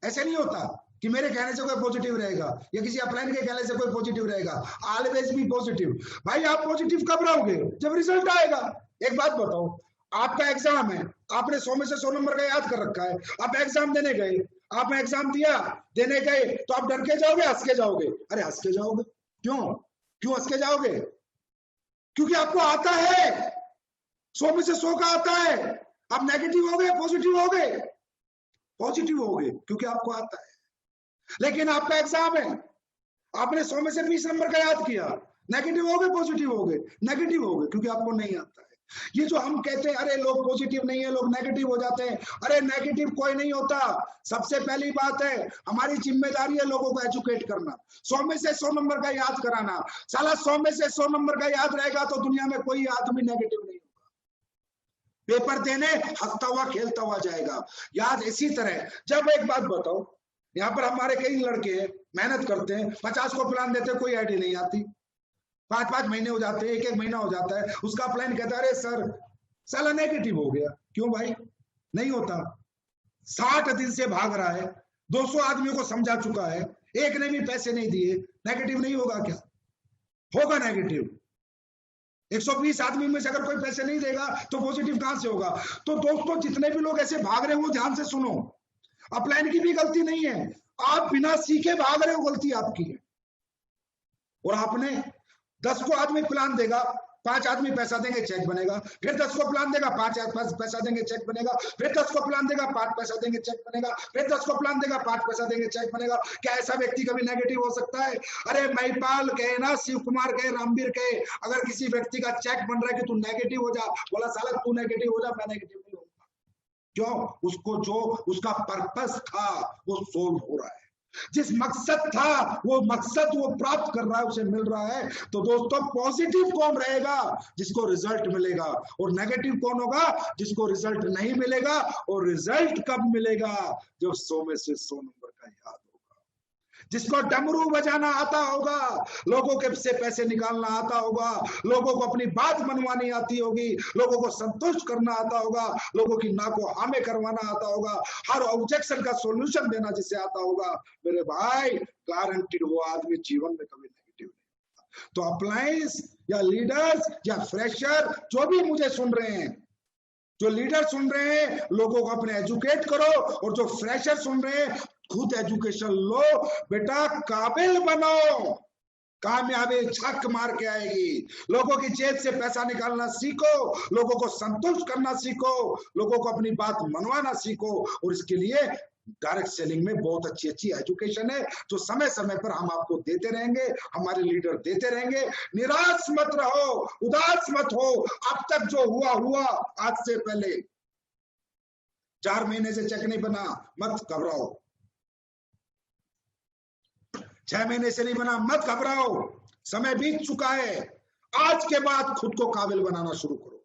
ऐसे नहीं होता कि मेरे कहने से कोई पॉजिटिव रहेगा या किसी अपलाइन के कहने से कोई पॉजिटिव रहेगा। Always be positive. भाई आप पॉजिटिव कब रहोगे? जब रिजल्ट आएगा। एक बात बताओ, आपका एग्जाम है, आपने 100 में से 100 नंबर का याद कर रखा है, आप एग्जाम देने गए, आपने एग्जाम दिया, देने गए, तो आप डर के जाओगे, हंस के जाओगे? अरे हंस के जाओगे। क्यों? क्यों हंस के जाओगे? क्योंकि आपको आता है, 100 में से 100 का आता है। आप नेगेटिव हो गए, पॉजिटिव हो गए? पॉजिटिव हो गए क्योंकि आपको आता है। लेकिन आपका एग्जाम है, आपने 100 में से 20 नंबर का याद किया, नेगेटिव हो गए, पॉजिटिव हो गए? नेगेटिव हो गए क्योंकि आपको नहीं आता है। ये जो हम कहते हैं अरे लोग पॉजिटिव नहीं है, लोग नेगेटिव हो जाते हैं, अरे नेगेटिव कोई नहीं होता। सबसे पहली बात है, हमारी जिम्मेदारी है लोगों को एजुकेट करना, 100 में से 100 नंबर का याद कराना। साला 100 में से 100 नंबर का याद रहेगा तो दुनिया में कोई आदमी नेगेटिव नहीं होगा। पेपर देने हंसता हुआ खेलता हुआ जाएगा। याद इसी तरह, जब एक बात बताओ, यहाँ पर हमारे कई लड़के मेहनत करते हैं, 50 को प्लान देते हैं, कोई आइडिया नहीं आती, 5-5 महीने हो जाते हैं, 1-1 महीना हो जाता है, उसका प्लान कहता है अरे सर साला नेगेटिव हो गया। क्यों भाई? नहीं होता। 60 दिन से भाग रहा है, 200 आदमियों को समझा चुका है, एक ने भी पैसे नहीं दिए, नेगेटिव नहीं होगा क्या? होगा नेगेटिव। 120 आदमी में से अगर कोई पैसे नहीं देगा तो पॉजिटिव कहां से होगा? तो दोस्तों, जितने भी लोग ऐसे भाग रहे हो, ध्यान से सुनो, अपलाइन की भी गलती नहीं है, आप बिना सीखे भाग रहे हो, गलती आपकी है। और आपने 10 को आदमी प्लान देगा, 5 आदमी पैसा देंगे, चेक बनेगा, फिर 10 को प्लान देगा, 5 पैसा देंगे, चेक बनेगा, फिर 10 को प्लान देगा, 5 पैसा देंगे, चेक बनेगा, फिर 10 को प्लान देगा, 5 पैसा देंगे, चेक बनेगा। क्या ऐसा व्यक्ति कभी नेगेटिव हो सकता है? अरे महिपाल कहे ना, शिव कुमार कहे, रामवीर कहे, अगर किसी व्यक्ति का चेक बन रहा है कि तू नेगेटिव हो जा, बोला साला तू नेगेटिव हो जा, मैं नेगेटिव नहीं होगा। क्यों? उसको जो उसका पर्पस था वो सोल्व हो रहा है। जिस मकसद था वो मकसद वो प्राप्त कर रहा है, उसे मिल रहा है। तो दोस्तों पॉजिटिव कौन रहेगा? जिसको रिजल्ट मिलेगा। और नेगेटिव कौन होगा? जिसको रिजल्ट नहीं मिलेगा। और रिजल्ट कब मिलेगा? जब 100 में से 100 नंबर का याद होगा। जिसको डमरू बजाना आता होगा, लोगों के से पैसे निकालना आता होगा, लोगों को अपनी बात मनवानी आती होगी, लोगों को संतुष्ट करना आता होगा, लोगों की नाको हामे करवाना आता होगा, हर ऑब्जेक्शन का सॉल्यूशन देना जिसे आता होगा, मेरे भाई गारंटीड वो आदमी जीवन में कभी नेगेटिव नहीं। तो अप्लायंस या लीडर्स या फ्रेशर जो भी मुझे सुन रहे हैं, जो लीडर सुन रहे हैं, लोगों को अपने एजुकेट करो, और जो फ्रेशर सुन रहे हैं खुद एजुकेशन लो। बेटा काबिल बनो, कामयाबी छक मार के आएगी। लोगों की जेब से पैसा निकालना सीखो, लोगों को संतुष्ट करना सीखो, लोगों को अपनी बात मनवाना सीखो। और इसके लिए डायरेक्ट सेलिंग में बहुत अच्छी अच्छी एजुकेशन है, जो समय समय पर हम आपको देते रहेंगे, हमारे लीडर देते रहेंगे। निराश मत रहो, उदास मत हो। अब तक जो हुआ हुआ, आज से पहले 4 महीने से चेक नहीं बना, मत घबराओ। 6 महीने से नहीं बना, मत घबराओ। समय बीत चुका है। आज के बाद खुद को काबिल बनाना शुरू करो।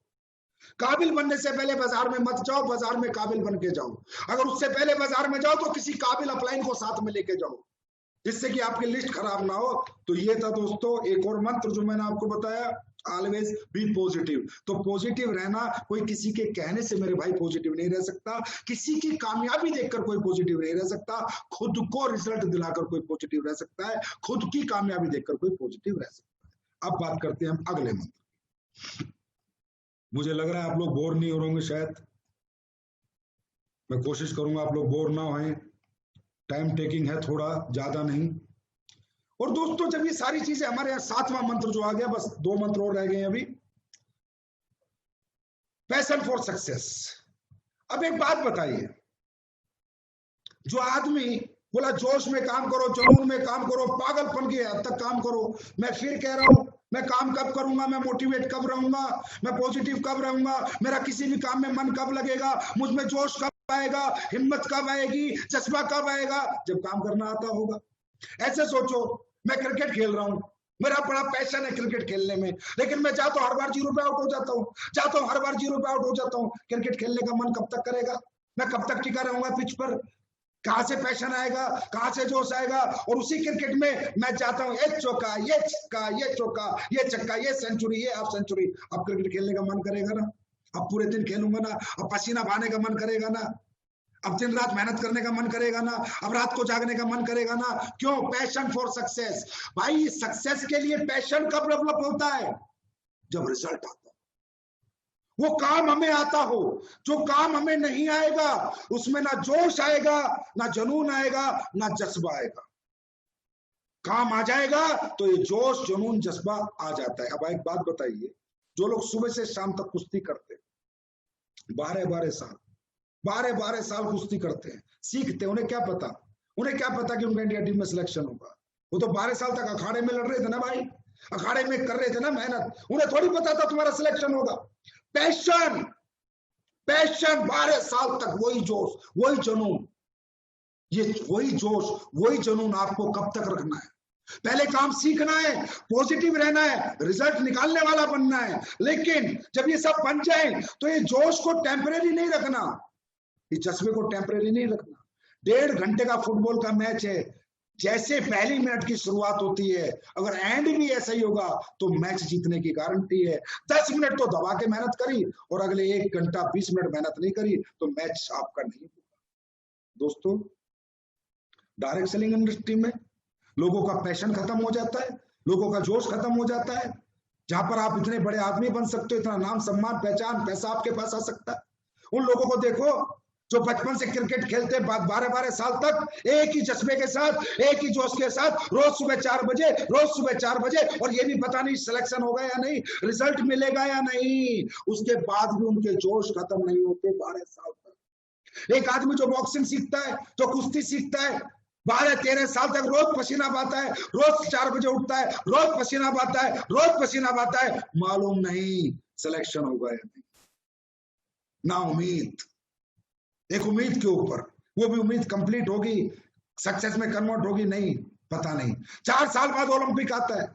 काबिल बनने से पहले बाजार में मत जाओ, बाजार में काबिल बन के जाओ। अगर उससे पहले बाजार में जाओ तो किसी काबिल अपलाइन को साथ में लेके जाओ, जिससे कि आपकी लिस्ट खराब ना हो। तो ये था दोस्तों एक और मंत्र जो मैंने आपको बताया, ऑलवेज बी पॉजिटिव। तो पॉजिटिव रहना, कोई किसी के कहने से मेरे भाई पॉजिटिव नहीं रह सकता, किसी की कामयाबी देखकर कोई पॉजिटिव नहीं रह सकता, खुद को रिजल्ट दिलाकर कोई पॉजिटिव रह सकता है, खुद की कामयाबी देखकर कोई पॉजिटिव रह सकता है। अब बात करते हैं हम अगले मंत्र। मुझे लग रहा है आप लोग बोर नहीं हो रहे होंगे, शायद मैं कोशिश करूंगा आप लोग बोर ना हों। टाइम टेकिंग है थोड़ा, ज्यादा नहीं। और दोस्तों जब ये सारी चीजें हमारे यहाँ 7वां मंत्र जो आ गया, बस 2 मंत्र और रह गए अभी। Passion for success. अब एक बात बताइए, जो आदमी बोला जोश में काम करो, जुनून में काम करो, पागलपन की हद तक काम करो, मैं फिर कह रहा हूं, मैं काम कब करूंगा, मैं मोटिवेट कब रहूंगा, मैं पॉजिटिव कब रहूंगा, मेरा किसी भी काम में मन कब लगेगा, मुझ में जोश कब आएगा, हिम्मत कब आएगी, जज्बा कब आएगा? जब काम करना आता होगा। ऐसे सोचो, मैं क्रिकेट खेल रहा हूं, मेरा बड़ा पैशन है क्रिकेट खेलने में, लेकिन मैं चाहता हूं हर बार 0 पे आउट हो जाता हूं, चाहता हूं हर बार 0 पे आउट हो जाता हूं। क्रिकेट खेलने का मन कब तक करेगा? मैं कब तक टिका रहूंगा पिच पर? कहां से पैशन आएगा, कहां से जोश आएगा? और उसी क्रिकेट में मैं चाहता हूं एक चौका, ये छक्का, ये चौका, ये छक्का, ये सेंचुरी, ये हाफ सेंचुरी। अब क्रिकेट खेलने का मन करेगा ना? अब पूरे दिन खेलूंगा ना? अब पसीना बहाने का मन करेगा ना? अब दिन रात मेहनत करने का मन करेगा ना? अब रात को जागने का मन करेगा ना? क्यों? Passion for success. भाई सक्सेस के लिए पैशन कब डेवलप होता है? जब रिजल्ट आता है, वो काम हमें आता हो। जो काम हमें नहीं आएगा उसमें ना जोश आएगा, ना जुनून आएगा, ना जज्बा आएगा। काम आ जाएगा तो ये जोश, जुनून, जज्बा आ जाता है। अब एक बात बताइए, जो लोग सुबह से शाम तक कुश्ती करते, 12-12 साल, 12-12 साल कुश्ती करते हैं, सीखते, उन्हें क्या पता, उन्हें क्या पता कि उनका इंडिया टीम में सिलेक्शन होगा? वो तो 12 साल तक अखाड़े में लड़ रहे थे ना भाई, अखाड़े में कर रहे थे ना मेहनत। उन्हें थोड़ी पता था तुम्हारा सिलेक्शन होगा। पैशन, पैशन, 12 साल तक वही जोश, वही जुनून, ये वही जोश, वही जुनून आपको कब तक रखना है? पहले काम सीखना है, पॉजिटिव रहना है, रिजल्ट निकालने वाला बनना है। लेकिन जब ये सब बन जाए तो ये जोश को टेम्परेरी नहीं रखना, इस जज्बे को टेम्परेरी नहीं रखना। 1.5 घंटे का फुटबॉल का मैच है, जैसे पहली मिनट की शुरुआत होती है, अगर एंड भी ऐसा ही होगा तो मैच जीतने की गारंटी है। 10 मिनट तो दबा के मेहनत करी और अगले 1 घंटा 20 मिनट मेहनत नहीं करी तो मैच आपका नहीं होगा। दोस्तों डायरेक्ट सेलिंग इंडस्ट्री में लोगों का पैशन खत्म हो जाता है, लोगों का जोश खत्म हो जाता है। जहां पर आप इतने बड़े आदमी बन सकते हो, इतना नाम, सम्मान, पहचान, पैसा आपके पास आ सकता है, उन लोगों को देखो जो बचपन से क्रिकेट खेलते 12-12 साल तक एक ही जज्बे के साथ, एक ही जोश के साथ, रोज सुबह 4 बजे, रोज सुबह 4 बजे, और ये भी पता नहीं सिलेक्शन होगा या नहीं, रिजल्ट मिलेगा या नहीं, उसके बाद भी उनके जोश खत्म नहीं होते 12 साल तक। एक आदमी जो बॉक्सिंग सीखता है, जो कुश्ती सीखता है, 12-13 साल तक रोज पसीना बहाता है, रोज 4 बजे उठता है, रोज पसीना बहाता है, रोज पसीना बहाता है, मालूम नहीं सिलेक्शन होगा या नहीं। ना उम्मीद, एक उम्मीद के ऊपर, वो भी उम्मीद कंप्लीट होगी सक्सेस में कन्वर्ट होगी नहीं, पता नहीं। 4 साल बाद ओलंपिक आता है,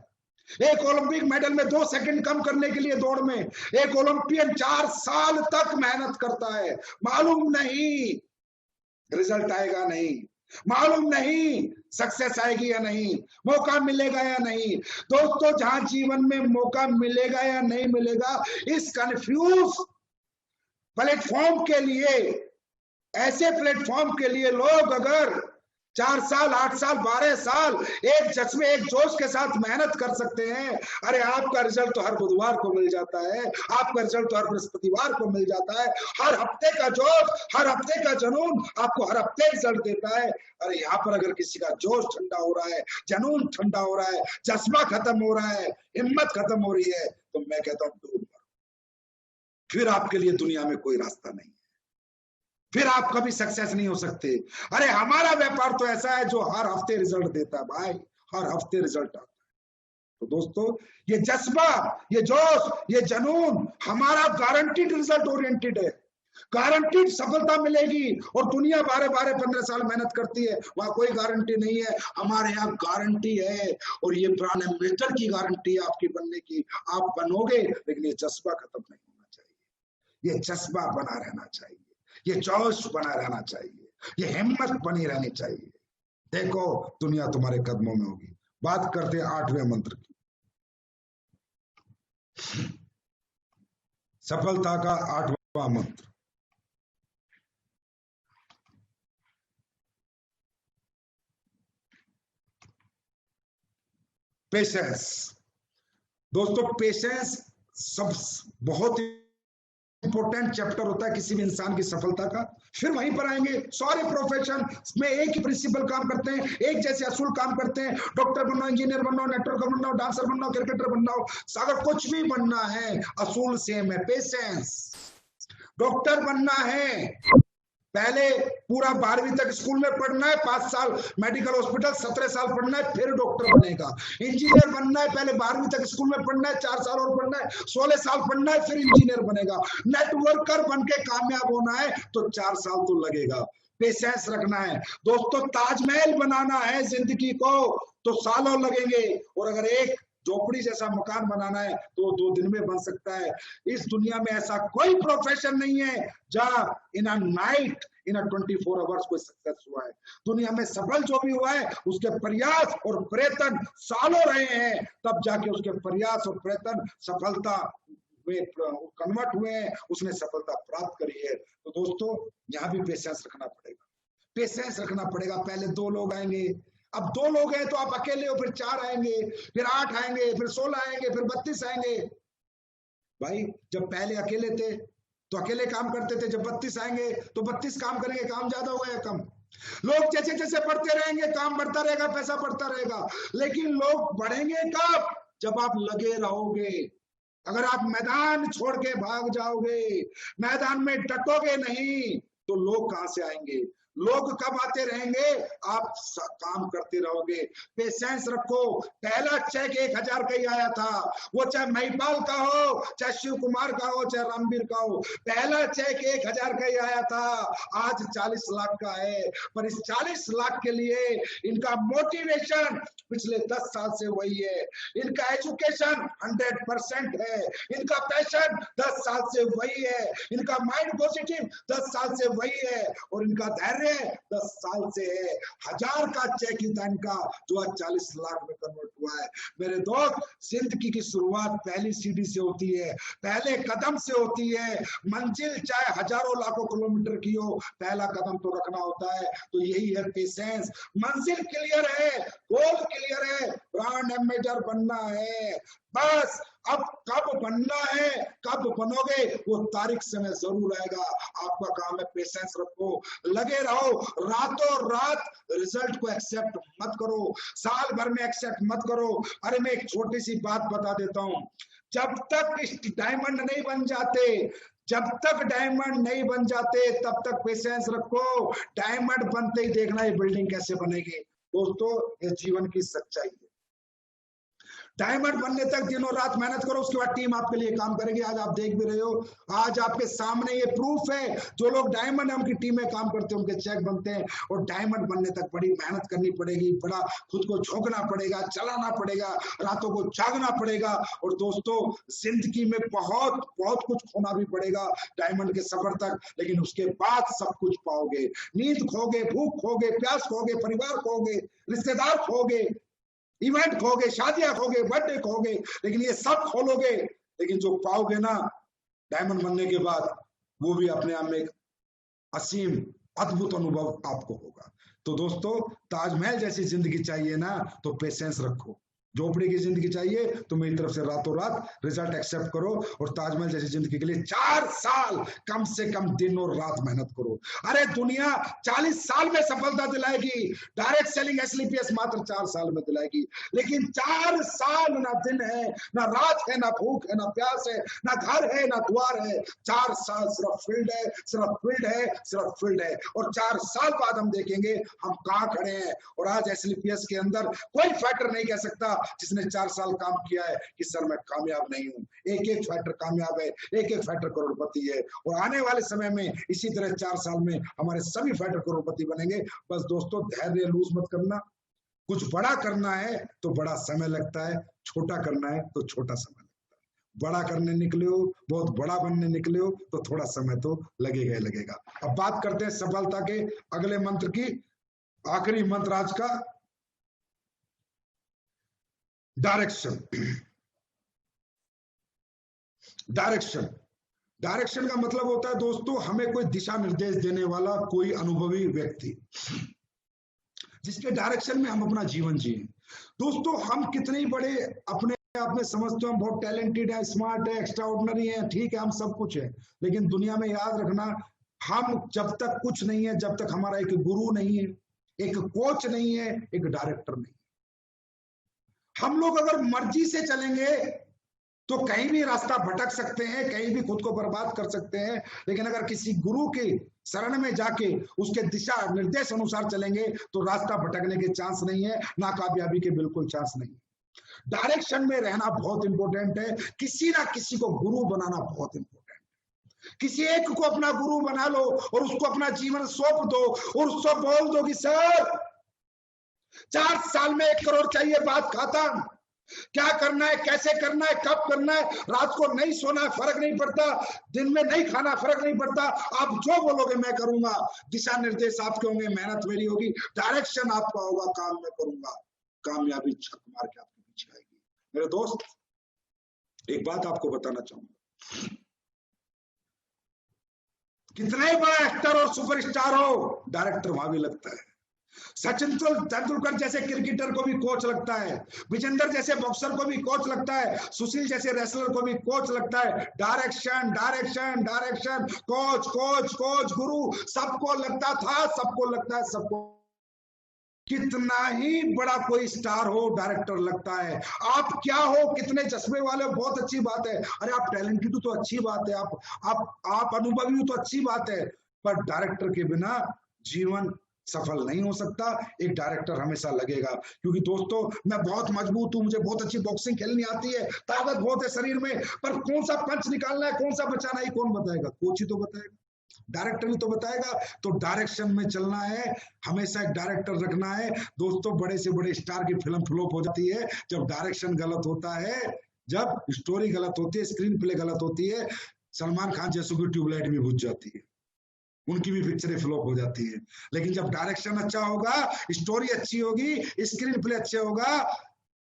एक ओलंपिक मेडल में 2 सेकंड कम करने के लिए दौड़ में एक ओलंपियन 4 साल तक मेहनत करता है। मालूम नहीं रिजल्ट आएगा नहीं, मालूम नहीं सक्सेस आएगी या नहीं, मौका मिलेगा या नहीं। दोस्तों, जहां जीवन में मौका मिलेगा या नहीं मिलेगा, इस कंफ्यूज प्लेटफॉर्म के लिए, ऐसे प्लेटफॉर्म के लिए लोग अगर 4 साल, 8 साल, 12 साल एक जज्बे, एक जोश के साथ मेहनत कर सकते हैं, अरे आपका रिजल्ट तो हर बुधवार को मिल जाता है, आपका रिजल्ट तो हर बृहस्पतिवार को मिल जाता है। हर हफ्ते का जोश, हर हफ्ते का जुनून आपको हर हफ्ते रिजल्ट देता है। अरे यहाँ पर अगर किसी का जोश ठंडा हो रहा है, जुनून ठंडा हो रहा है, जज्बा खत्म हो रहा है, हिम्मत खत्म हो रही है, तो मैं कहता हूँ डूब मरो, फिर आपके लिए दुनिया में कोई रास्ता नहीं, फिर आप कभी सक्सेस नहीं हो सकते। अरे हमारा व्यापार तो ऐसा है जो हर हफ्ते रिजल्ट देता है भाई, हर हफ्ते रिजल्ट आता है। तो दोस्तों, ये जज्बा, ये जोश, ये जुनून हमारा गारंटीड रिजल्ट ओरिएंटेड है, गारंटीड सफलता मिलेगी। और दुनिया 12-12, 15 साल मेहनत करती है, वहां कोई गारंटी नहीं है, हमारे यहाँ गारंटी है। और ये प्राण एम्बेसडर की गारंटी है आपकी बनने की, आप बनोगे, लेकिन ये जज्बा खत्म नहीं होना चाहिए, ये जज्बा बना रहना चाहिए, ये जोश बना रहना चाहिए, ये हिम्मत बनी रहनी चाहिए। देखो दुनिया तुम्हारे कदमों में होगी। बात करते हैं 8वें मंत्र की, सफलता का 8वां मंत्र। पेशेंस। दोस्तों, पेशेंस सब बहुत इंपॉर्टेंट चैप्टर होता है किसी भी इंसान की सफलता का। फिर वहीं पर आएंगे, सारे प्रोफेशन में एक ही प्रिंसिपल काम करते हैं, एक जैसे असूल काम करते हैं। डॉक्टर बनना, इंजीनियर बनना, नेटवर्कर बनना, डांसर बनना, क्रिकेटर बनना, अगर कुछ भी बनना है, असूल सेम है, पेशेंस। डॉक्टर बनना है, पहले पूरा 12वीं तक स्कूल में पढ़ना है, 5 साल मेडिकल हॉस्पिटल, 17 साल पढ़ना है, फिर डॉक्टर बनेगा। इंजीनियर बनना है, पहले 12वीं तक स्कूल में पढ़ना है, 4 साल और पढ़ना है, 16 साल पढ़ना है, फिर इंजीनियर बनेगा। नेटवर्कर बन के कामयाब होना है तो 4 साल तो लगेगा। पेशेंस रखना है दोस्तों। ताजमहल बनाना है जिंदगी को तो सालों लगेंगे, और अगर एक झोपड़ी जैसा मकान बनाना है तो 2 दिन में बन सकता है। इस दुनिया में ऐसा कोई प्रोफेशन नहीं है जहां in a night, in a 24 hours कोई सक्सेस हुआ है। दुनिया में सफल जो भी हुआ है, उसके प्रयास और प्रयत्न सालों रहे हैं, तब जाके उसके प्रयास और प्रयत्न सफलता में कन्वर्ट हुए हैं, उसने सफलता प्राप्त करी है। तो दोस्तों, यहाँ भी पेशेंस रखना पड़ेगा, पेशेंस रखना पड़ेगा। पहले 2 लोग आएंगे, अब 2 लोग हैं तो आप अकेले हो, फिर 4 आएंगे, फिर 8 आएंगे, फिर 16 आएंगे, फिर 32 आएंगे। भाई जब पहले अकेले थे तो अकेले काम करते थे, जब 32 आएंगे तो 32 काम करेंगे, काम ज्यादा होगा या कम? लोग जैसे जैसे बढ़ते रहेंगे, काम बढ़ता रहेगा, पैसा बढ़ता रहेगा, लेकिन लोग बढ़ेंगे कब? जब आप लगे रहोगे। अगर आप मैदान छोड़ के भाग जाओगे, मैदान में डटोगे नहीं, तो लोग कहां से आएंगे? लोग कब आते रहेंगे? आप काम करते रहोगे। पेशेंस रखो। पहला चेक 1000 का ही आया था, वो चाहे महिपाल का हो, चाहे शिव कुमार का हो, चाहे रामवीर का हो, पहला चेक 1000 का ही आया था। आज 40 लाख का है, पर इस 40 लाख के लिए इनका मोटिवेशन पिछले 10 साल से वही है, इनका एजुकेशन 100% है, इनका पैशन 10 साल से वही है, इनका माइंड पॉजिटिव 10 साल से वही है, और इनका धैर्य 10 साल से है। 1000 का चेक ही था इनका, जो आज 40 लाख में कन्वर्ट हुआ है। मेरे दोस्त, जिंदगी की शुरुआत पहली सीढ़ी से होती है, पहले कदम से होती है। मंजिल चाहे हजारों लाखों किलोमीटर की हो, पहला कदम तो रखना होता है। तो यही है पेशेंस। मंजिल क्लियर है, गोल क्लियर है, ब्रांड एम्बेसडर बनना है, बस अब कब बनना है, कब बनोगे, वो तारीख समय जरूर आएगा। आपका काम है पेशेंस रखो, लगे रहो, रातों रात रिजल्ट को एक्सेप्ट मत करो, साल भर में एक्सेप्ट मत करो। अरे मैं एक छोटी सी बात बता देता हूं, जब तक डायमंड नहीं बन जाते, जब तक डायमंड नहीं बन जाते, तब तक पेशेंस रखो। डायमंड बनते ही देखना ये बिल्डिंग कैसे बनेगी। दोस्तों, ये जीवन की सच्चाई है। डायमंड बनने तक दिनों रात मेहनत करो, उसके बाद टीम आपके लिए काम करेगी। आज आप देख भी रहे हो, आज आपके सामने ये प्रूफ है, जो लोग डायमंड है उनकी टीम में काम करते हैं, उनके चेक बनते हैं। और डायमंड बनने तक बड़ी मेहनत करनी पड़ेगी, बड़ा खुद को झोंकना पड़ेगा, चलाना पड़ेगा, रातों को जागना पड़ेगा। और दोस्तों जिंदगी में बहुत बहुत कुछ खोना भी पड़ेगा डायमंड के सफर तक, लेकिन उसके बाद सब कुछ पाओगे। नींद खोगे, भूख खोगे, प्यास खोगे, परिवार खोगे, रिश्तेदार खोगे, इवेंट खोगे, शादियां खोगे, बर्थडे खोगे, लेकिन ये सब खोलोगे। लेकिन जो पाओगे ना डायमंड बनने के बाद, वो भी अपने आप में एक असीम अद्भुत अनुभव आपको होगा। तो दोस्तों ताजमहल जैसी जिंदगी चाहिए ना तो पेशेंस रखो। झोपड़ी की जिंदगी चाहिए तो मेरी तरफ से रातों रात रिजल्ट एक्सेप्ट करो। और ताजमहल जैसी जिंदगी के लिए 4 साल कम से कम दिन और रात मेहनत करो। अरे दुनिया 40 साल में सफलता दिलाएगी, डायरेक्ट सेलिंग एसएलपीएस मात्र 4 साल में दिलाएगी। लेकिन 4 साल ना दिन है, ना रात है, ना भूख है, ना प्यास है, ना घर है, ना द्वार है। 4 साल सिर्फ फील्ड है, सिर्फ फील्ड है, सिर्फ फील्ड है। और 4 साल बाद हम देखेंगे हम कहां खड़े हैं। और आज एसएलपीएस के अंदर कोई फाइटर नहीं कह सकता जिसने 4 साल काम किया है कि सर मैं कामयाब नहीं हूं। एक एक फाइटर कामयाब है, एक एक फाइटर करोड़पति है। और आने वाले समय में इसी तरह 4 साल में हमारे सभी फाइटर करोड़पति बनेंगे। बस दोस्तों धैर्य लूज मत करना। कुछ बड़ा करना है तो बड़ा समय लगता है, छोटा करना है तो छोटा समय लगता है। बड़ा करने निकले हो, बहुत बड़ा बनने निकले हो तो थोड़ा समय तो लगेगा ही लगेगा। अब बात करते हैं सफलता के अगले मंत्र की, आखिरी मंत्र आज का, डायरेक्शन। डायरेक्शन डायरेक्शन का मतलब होता है दोस्तों हमें कोई दिशा निर्देश देने वाला कोई अनुभवी व्यक्ति, जिसके डायरेक्शन में हम अपना जीवन जिए। दोस्तों हम कितने बड़े अपने आप में समझते हो, हम बहुत टैलेंटेड है, स्मार्ट है, एक्स्ट्राऑर्डिनरी है, ठीक है हम सब कुछ है। लेकिन दुनिया में याद रखना, हम जब तक कुछ नहीं है, जब तक हमारा एक गुरु नहीं है, एक कोच नहीं है, एक डायरेक्टर नहीं। हम लोग अगर मर्जी से चलेंगे तो कहीं भी रास्ता भटक सकते हैं, कहीं भी खुद को बर्बाद कर सकते हैं। लेकिन अगर किसी गुरु के शरण में जाके उसके दिशा निर्देश अनुसार चलेंगे तो रास्ता भटकने के चांस नहीं है, नाकामयाबी के बिल्कुल चांस नहीं। डायरेक्शन में रहना बहुत इंपॉर्टेंट है। किसी ना किसी को गुरु बनाना बहुत इंपॉर्टेंट है। किसी एक को अपना गुरु बना लो और उसको अपना जीवन सौंप दो और उसको बोल दो कि सर 4 साल में 1 करोड़ चाहिए, बात खत्म। क्या करना है, कैसे करना है, कब करना है, रात को नहीं सोना है, फर्क नहीं पड़ता, दिन में नहीं खाना फर्क नहीं पड़ता, आप जो बोलोगे मैं करूंगा। दिशा निर्देश आपके होंगे, मेहनत मेरी होगी, डायरेक्शन आपका होगा, काम मैं करूंगा, कामयाबी छक मार के आपके पीछे आएगी। मेरे दोस्त एक बात आपको बताना चाहूंगा, कितना ही बड़ा एक्टर और सुपरस्टार हो, डायरेक्टर वहां भी लगता है। सचिन तेंदुलकर जैसे क्रिकेटर को भी कोच लगता है, विजेंद्र जैसे बॉक्सर को भी कोच लगता है, सुशील जैसे रेसलर को भी कोच लगता है। Direction direction direction, coach coach coach, गुरु सबको लगता था, सबको लगता है, सबको। कितना ही बड़ा कोई स्टार हो, डायरेक्टर लगता है। आप क्या हो, कितने चश्मे वाले हो, बहुत अच्छी बात है। अरे आप टैलेंटेड हो तो अच्छी बात है, आप अनुभवी हो तो अच्छी बात है, पर डायरेक्टर के बिना जीवन सफल नहीं हो सकता। एक डायरेक्टर हमेशा लगेगा। क्योंकि दोस्तों मैं बहुत मजबूत हूं, मुझे बहुत अच्छी बॉक्सिंग खेलनी आती है, ताकत बहुत है शरीर में, पर कौन सा पंच निकालना है, कौन सा बचाना है, कौन बताएगा? कोच ही तो बताएगा, डायरेक्टर भी तो बताएगा। तो डायरेक्शन में चलना है, हमेशा एक डायरेक्टर रखना है। दोस्तों बड़े से बड़े स्टार की फिल्म फ्लॉप हो जाती है जब डायरेक्शन गलत होता है, जब स्टोरी गलत होती है, स्क्रीन प्ले गलत होती है। सलमान खान जैसों की ट्यूबलाइट भी बुझ जाती है, उनकी भी पिक्चरें फ्लॉप हो जाती है। लेकिन जब डायरेक्शन अच्छा होगा, स्टोरी अच्छी होगी, स्क्रीन प्ले अच्छा होगा,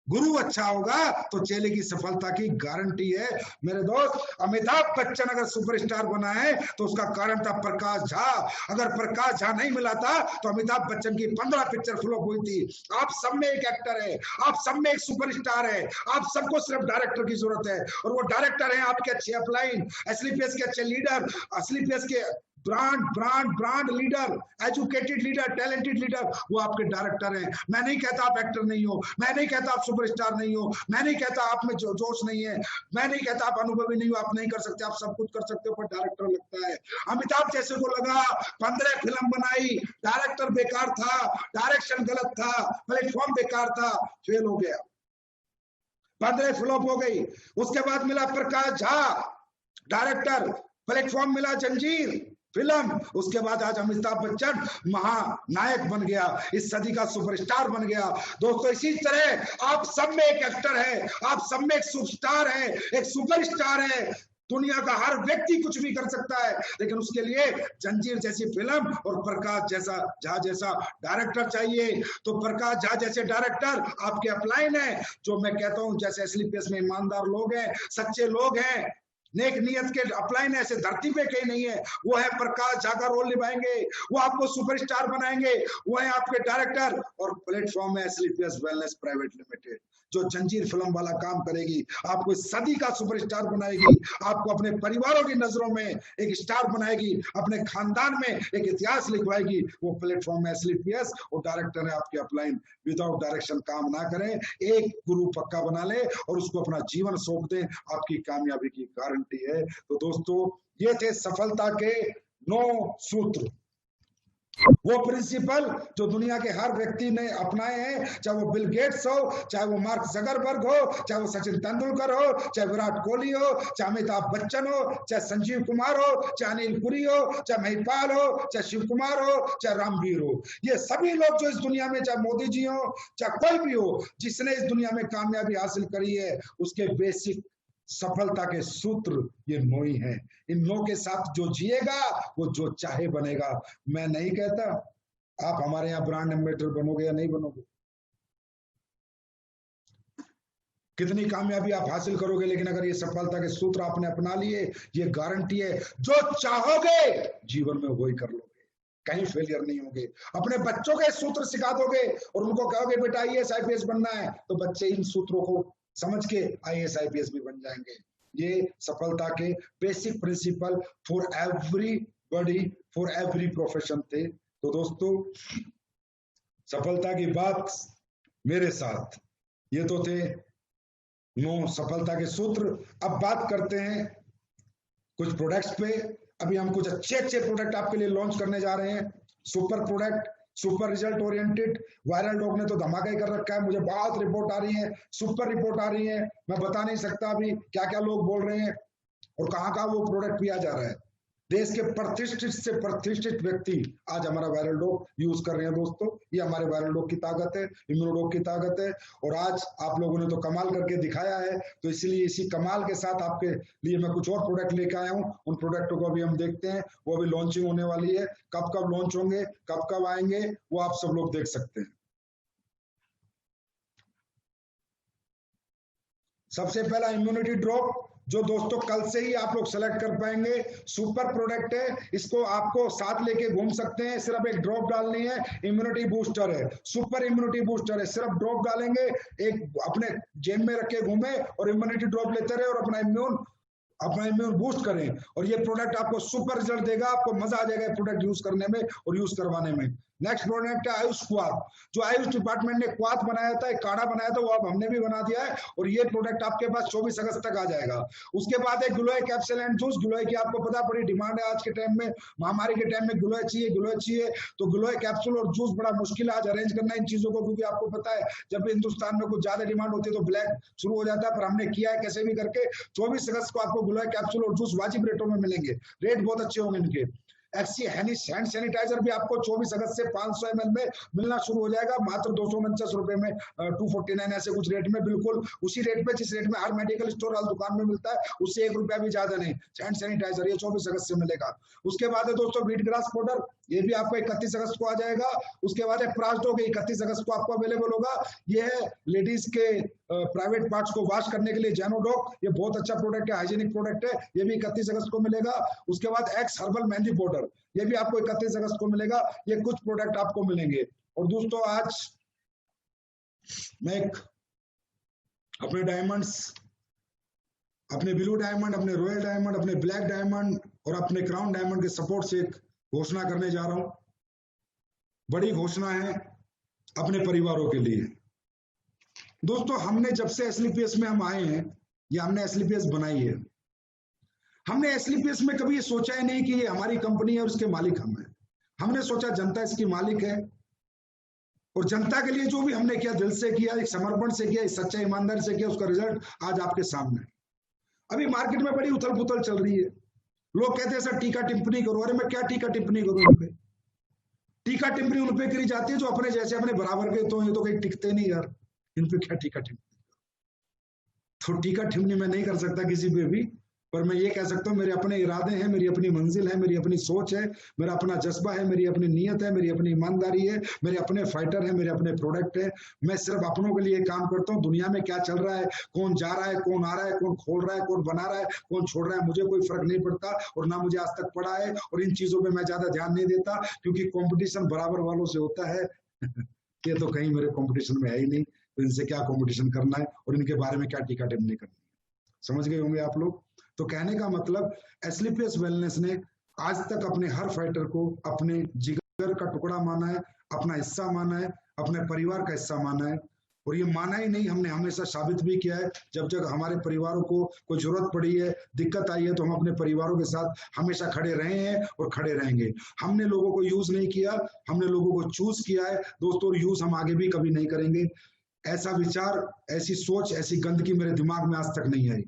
गुरु अच्छा होगा, तो चेले की सफलता की गारंटी है। मेरे दोस्त अमिताभ बच्चन अगर सुपरस्टार बना है तो उसका कारण था प्रकाश झा। अगर प्रकाश झा नहीं मिला था तो अमिताभ बच्चन की 15 पिक्चर फ्लॉप हुई थी। आप सब में एक एक्टर है, आप सब में एक सुपरस्टार है, आप सबको सिर्फ डायरेक्टर की जरूरत है। और वो डायरेक्टर है आपके अच्छे अपलाइन, एसएलपीएस के अच्छे लीडर, एसएलपीएस के brand leader, educated leader, talented leader, वो आपके डायरेक्टर हैं। मैं नहीं कहता आप एक्टर नहीं हो, मैं नहीं कहता आप सुपरस्टार नहीं हो, मैं नहीं कहता आप में जोश नहीं है, मैं नहीं कहता आप अनुभवी नहीं हो, आप नहीं कर सकते, आप सब कुछ कर सकते हो, पर डायरेक्टर लगता है। अमिताभ जैसे को लगा, 15 फिल्म बनाई, डायरेक्टर बेकार था, डायरेक्शन गलत था, प्लेटफॉर्म बेकार था, फेल हो गया। 15 फ्लॉप हो गई। उसके बाद मिला प्रकाश झा डायरेक्टर, प्लेटफॉर्म मिला जंजीर फिल्म। उसके बाद आज अमिताभ बच्चन महानायक बन गया, इस सदी का सुपरस्टार बन गया। दोस्तों इसी तरह आप सब में एक एक्टर है, आप सब में एक सुपरस्टार है, एक सुपरस्टार है। दुनिया का हर व्यक्ति कुछ भी कर सकता है, लेकिन उसके लिए जंजीर जैसी फिल्म और प्रकाश जैसा झा जैसा डायरेक्टर चाहिए। तो प्रकाश झा जैसे डायरेक्टर आपके अपलाइन है, जो मैं कहता हूं जैसे एसलीपीएस में ईमानदार लोग हैं, सच्चे लोग हैं, नेक नियत के अपलाइन ऐसे धरती पे कहीं नहीं है। वो है प्रकाश झा का रोल निभाएंगे, वो आपको सुपरस्टार बनाएंगे, वो है आपके डायरेक्टर। और प्लेटफॉर्म है एसलीपीएस वेलनेस प्राइवेट लिमिटेड, जो जंजीर फिल्म वाला काम करेगी, आपको सदी का सुपरस्टार बनाएगी, आपको अपने परिवारों की नजरों में एक स्टार बनाएगी, अपने खानदान में एक इतिहास लिखवाएगी। वो प्लेटफॉर्म है एसलीपीएस और डायरेक्टर है आपके अपलाइन। विदाउट डायरेक्शन काम ना करें, एक गुरु पक्का बना ले और उसको अपना जीवन सौंप दें, आपकी कामयाबी की गारंटी है। तो दोस्तों ये थे सफलता के 9 सूत्र, वो प्रिंसिपल जो दुनिया के हर व्यक्ति ने अपनाए हैं, चाहे वो बिल गेट्स हो, चाहे वो मार्क जकरबर्ग हो, चाहे वो सचिन तेंदुलकर हो, चाहे विराट कोहली हो, चाहे अमिताभ बच्चन हो, चाहे संजीव कुमार हो, चाहे अनिल पुरी हो, चाहे महिपाल हो, चाहे शिव कुमार हो, चाहे रामवीर हो। ये सभी लोग जो इस दुनिया में, चाहे मोदी जी हो, चाहे कोई भी हो, जिसने इस दुनिया में कामयाबी हासिल करी है, उसके बेसिक सफलता के सूत्र ये 9 ही हैं। इन 9 के साथ जो जिएगा वो जो चाहे बनेगा। मैं नहीं कहता आप हमारे यहाँ ब्रांड एम्बेसडर बनोगे या नहीं बनोगे, कितनी कामयाबी आप हासिल करोगे, लेकिन अगर ये सफलता के सूत्र आपने अपना लिए, ये गारंटी है जो चाहोगे जीवन में वही कर लोगे, कहीं फेलियर नहीं होगे। अपने बच्चों के सूत्र सिखा दोगे और उनको कहोगे बेटा आईएएस आईपीएस बनना है, तो बच्चे इन सूत्रों को समझ के आईएएस आईपीएस भी बन जाएंगे। ये सफलता के basic principle for everybody, for every profession थे। तो दोस्तों सफलता की बात मेरे साथ, ये तो थे 9 सफलता के सूत्र। अब बात करते हैं कुछ प्रोडक्ट्स पे। अभी हम कुछ अच्छे प्रोडक्ट आपके लिए लॉन्च करने जा रहे हैं, super product, super result oriented. Viral dog ने तो धमाका ही कर रखा है, मुझे बहुत रिपोर्ट आ रही है, सुपर रिपोर्ट आ रही है, मैं बता नहीं सकता अभी क्या क्या लोग बोल रहे हैं और कहाँ वो प्रोडक्ट पिया जा रहा है। देश के प्रतिष्ठित से प्रतिष्ठित व्यक्ति आज हमारा वायरल डॉग यूज कर रहे हैं। दोस्तों ये हमारे वायरल डॉग की ताकत है, इम्यूनोडॉग की ताकत है। और आज आप लोगों ने तो कमाल करके दिखाया है, तो इसलिए इसी कमाल के साथ आपके लिए मैं कुछ और प्रोडक्ट लेकर आया हूँ। उन प्रोडक्टों को अभी हम देखते हैं, वो अभी लॉन्चिंग होने वाली है। कब कब लॉन्च होंगे, कब कब आएंगे, वो आप सब लोग देख सकते हैं। सबसे पहला इम्यूनिटी ड्रॉप, जो दोस्तों कल से ही आप लोग सेलेक्ट कर पाएंगे। सुपर प्रोडक्ट है, इसको आपको साथ लेके घूम सकते हैं। सिर्फ एक ड्रॉप डालनी है, इम्यूनिटी बूस्टर है, सुपर इम्यूनिटी बूस्टर है। सिर्फ ड्रॉप डालेंगे, एक अपने जेब में रख के घूमे और इम्यूनिटी ड्रॉप लेते रहे और अपना इम्यून बूस्ट करें। और ये प्रोडक्ट आपको सुपर रिजल्ट देगा, आपको मजा आ जाएगा प्रोडक्ट यूज करने में और यूज करवाने में। नेक्स्ट प्रोडक्ट है आयुष क्वाथ, जो आयुष डिपार्टमेंट ने क्वाथ बनाया था, एक काढ़ा बनाया था, वो अब हमने भी बना दिया है और ये प्रोडक्ट आपके पास 24 अगस्त तक आ जाएगा। उसके बाद है गिलोय कैप्सूल एंड जूस। गिलोय की आपको पता बड़ी डिमांड है आज के टाइम में, महामारी के टाइम में गिलोय चाहिए। तो गिलोय कैप्सूल और जूस बड़ा मुश्किल है आज अरेंज करना इन चीजों को, क्योंकि आपको पता है जब हिंदुस्तान में कुछ ज्यादा डिमांड होती है तो ब्लैक शुरू हो जाता है, पर हमने किया है कैसे भी करके। 24 अगस्त को आपको गिलोय कैप्सूल और जूस वाजिब रेटों में मिलेंगे, रेट बहुत अच्छे होंगे इनके। एक्सी हैंड सैनिटाइजर भी आपको 24 अगस्त से 500 ml में मिलना शुरू हो जाएगा, मात्र 249 रुपए में, 249 ऐसे कुछ रेट में, बिल्कुल उसी रेट पे जिस रेट में हर मेडिकल स्टोर हर दुकान में मिलता है, उससे 1 रुपया भी ज्यादा नहीं। हैंड सैनिटाइजर ये 24 अगस्त से मिलेगा। उसके बाद है दोस्तों व्हीट ग्रास पाउडर, ये भी आपको 31 अगस्त को आ जाएगा। उसके बाद है प्रासडॉग, 31 अगस्त को आपको अवेलेबल होगा। ये है लेडीज के प्राइवेट पार्ट्स को वॉश करने के लिए जैनोडॉग, ये बहुत अच्छा प्रोडक्ट है, हाइजीनिक प्रोडक्ट है, ये भी 31 अगस्त को मिलेगा। उसके बाद एक्स हर्बल मेहंदी पाउडर, ये भी आपको 31 अगस्त को मिलेगा। ये कुछ प्रोडक्ट आपको मिलेंगे। और दोस्तों आज मैं अपने डायमंड्स, अपने ब्लू डायमंड, अपने रॉयल डायमंड, अपने ब्लैक डायमंड और अपने क्राउन डायमंड के सपोर्ट से एक घोषणा करने जा रहा हूं। बड़ी घोषणा है अपने परिवारों के लिए। दोस्तों हमने जब से एसलीपीएस में हम आए हैं, या हमने एसलीपीएस बनाई है, हमने एसलीपीएस में कभी ये सोचा ही नहीं कि ये हमारी कंपनी है और उसके मालिक हम हैं। हमने सोचा जनता इसकी मालिक है, और जनता के लिए जो भी हमने किया, दिल से किया, एक समर्पण से किया, एक सच्चा ईमानदारी से किया, उसका रिजल्ट आज आपके सामने है। अभी मार्केट में बड़ी उथल पुथल चल रही है, लोग कहते हैं सर टीका टिप्पणी करो। अरे मैं क्या टीका टिप्पणी करूं उन पे? टीका टिप्पणी उन पे करी जाती है जो अपने जैसे अपने बराबर के, तो ये तो कहीं टिकते नहीं यार, इन पे क्या टीका टिप्पणी? तो टीका टिप्पणी मैं नहीं कर सकता किसी पे भी, पर मैं ये कह सकता हूँ मेरे अपने इरादे हैं, मेरी अपनी मंजिल है, मेरी अपनी सोच है, मेरा अपना जज्बा है, मेरी अपनी नीयत है, मेरी अपनी ईमानदारी है, मेरे अपने फाइटर है, मेरे अपने प्रोडक्ट है। मैं सिर्फ अपनों के लिए काम करता हूँ। दुनिया में क्या चल रहा है, कौन जा रहा है, कौन आ रहा है, कौन खोल रहा है, कौन बना रहा है, कौन छोड़ रहा है, मुझे कोई फर्क नहीं पड़ता, और ना मुझे आज तक पड़ा है। और इन चीजों पर मैं ज्यादा ध्यान नहीं देता, क्योंकि कॉम्पिटिशन बराबर वालों से होता है। ये तो कहीं मेरे कॉम्पिटिशन में है ही नहीं, तो इनसे क्या कॉम्पिटिशन करना है और इनके बारे में क्या टीका टिप्पणी करनी है। समझ गए होंगे आप लोग। तो कहने का मतलब एसलीपीएस वेलनेस ने आज तक अपने हर फाइटर को अपने जिगर का टुकड़ा माना है, अपना हिस्सा माना है, अपने परिवार का हिस्सा माना है। और ये माना ही नहीं, हमने हमेशा साबित भी किया है। जब जब हमारे परिवारों को कोई जरूरत पड़ी है, दिक्कत आई है, तो हम अपने परिवारों के साथ हमेशा खड़े रहे हैं और खड़े रहेंगे। हमने लोगों को यूज नहीं किया, हमने लोगों को चूज किया है दोस्तों, और यूज हम आगे भी कभी नहीं करेंगे। ऐसा विचार, ऐसी सोच, ऐसी गंदगी मेरे दिमाग में आज तक नहीं आई।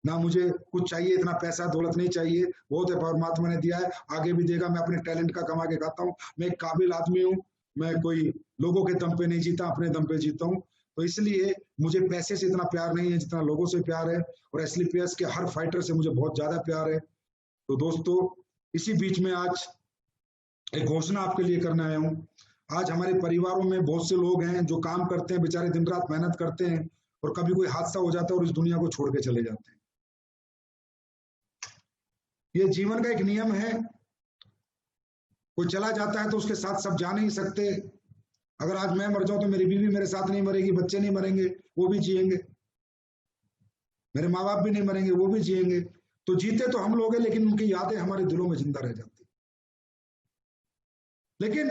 ना मुझे कुछ चाहिए, इतना पैसा दौलत नहीं चाहिए, बहुत है परमात्मा ने दिया है, आगे भी देगा। मैं अपने टैलेंट का कमा के खाता हूँ, मैं एक काबिल आदमी हूँ, मैं कोई लोगों के दम पे नहीं जीता, अपने दम पे जीता हूँ। तो इसलिए मुझे पैसे से इतना प्यार नहीं है जितना लोगों से प्यार है, और एसलीपीएस के हर फाइटर से मुझे बहुत ज्यादा प्यार है। तो दोस्तों, इसी बीच में आज एक घोषणा आपके लिए करने आया हूँ। आज हमारे परिवारों में बहुत से लोग हैं जो काम करते हैं, बेचारे दिन रात मेहनत करते हैं, और कभी कोई हादसा हो जाता है और इस दुनिया को छोड़ के चले जाते हैं। ये जीवन का एक नियम है, कोई चला जाता है तो उसके साथ सब जा नहीं सकते। अगर आज मैं मर जाऊं तो मेरी बीवी मेरे साथ नहीं मरेगी, बच्चे नहीं मरेंगे, वो भी जिएंगे, मेरे माँ बाप भी नहीं मरेंगे, वो भी जिएंगे। तो जीते तो हम लोग हैं, लेकिन उनकी यादें हमारे दिलों में जिंदा रह जाती। लेकिन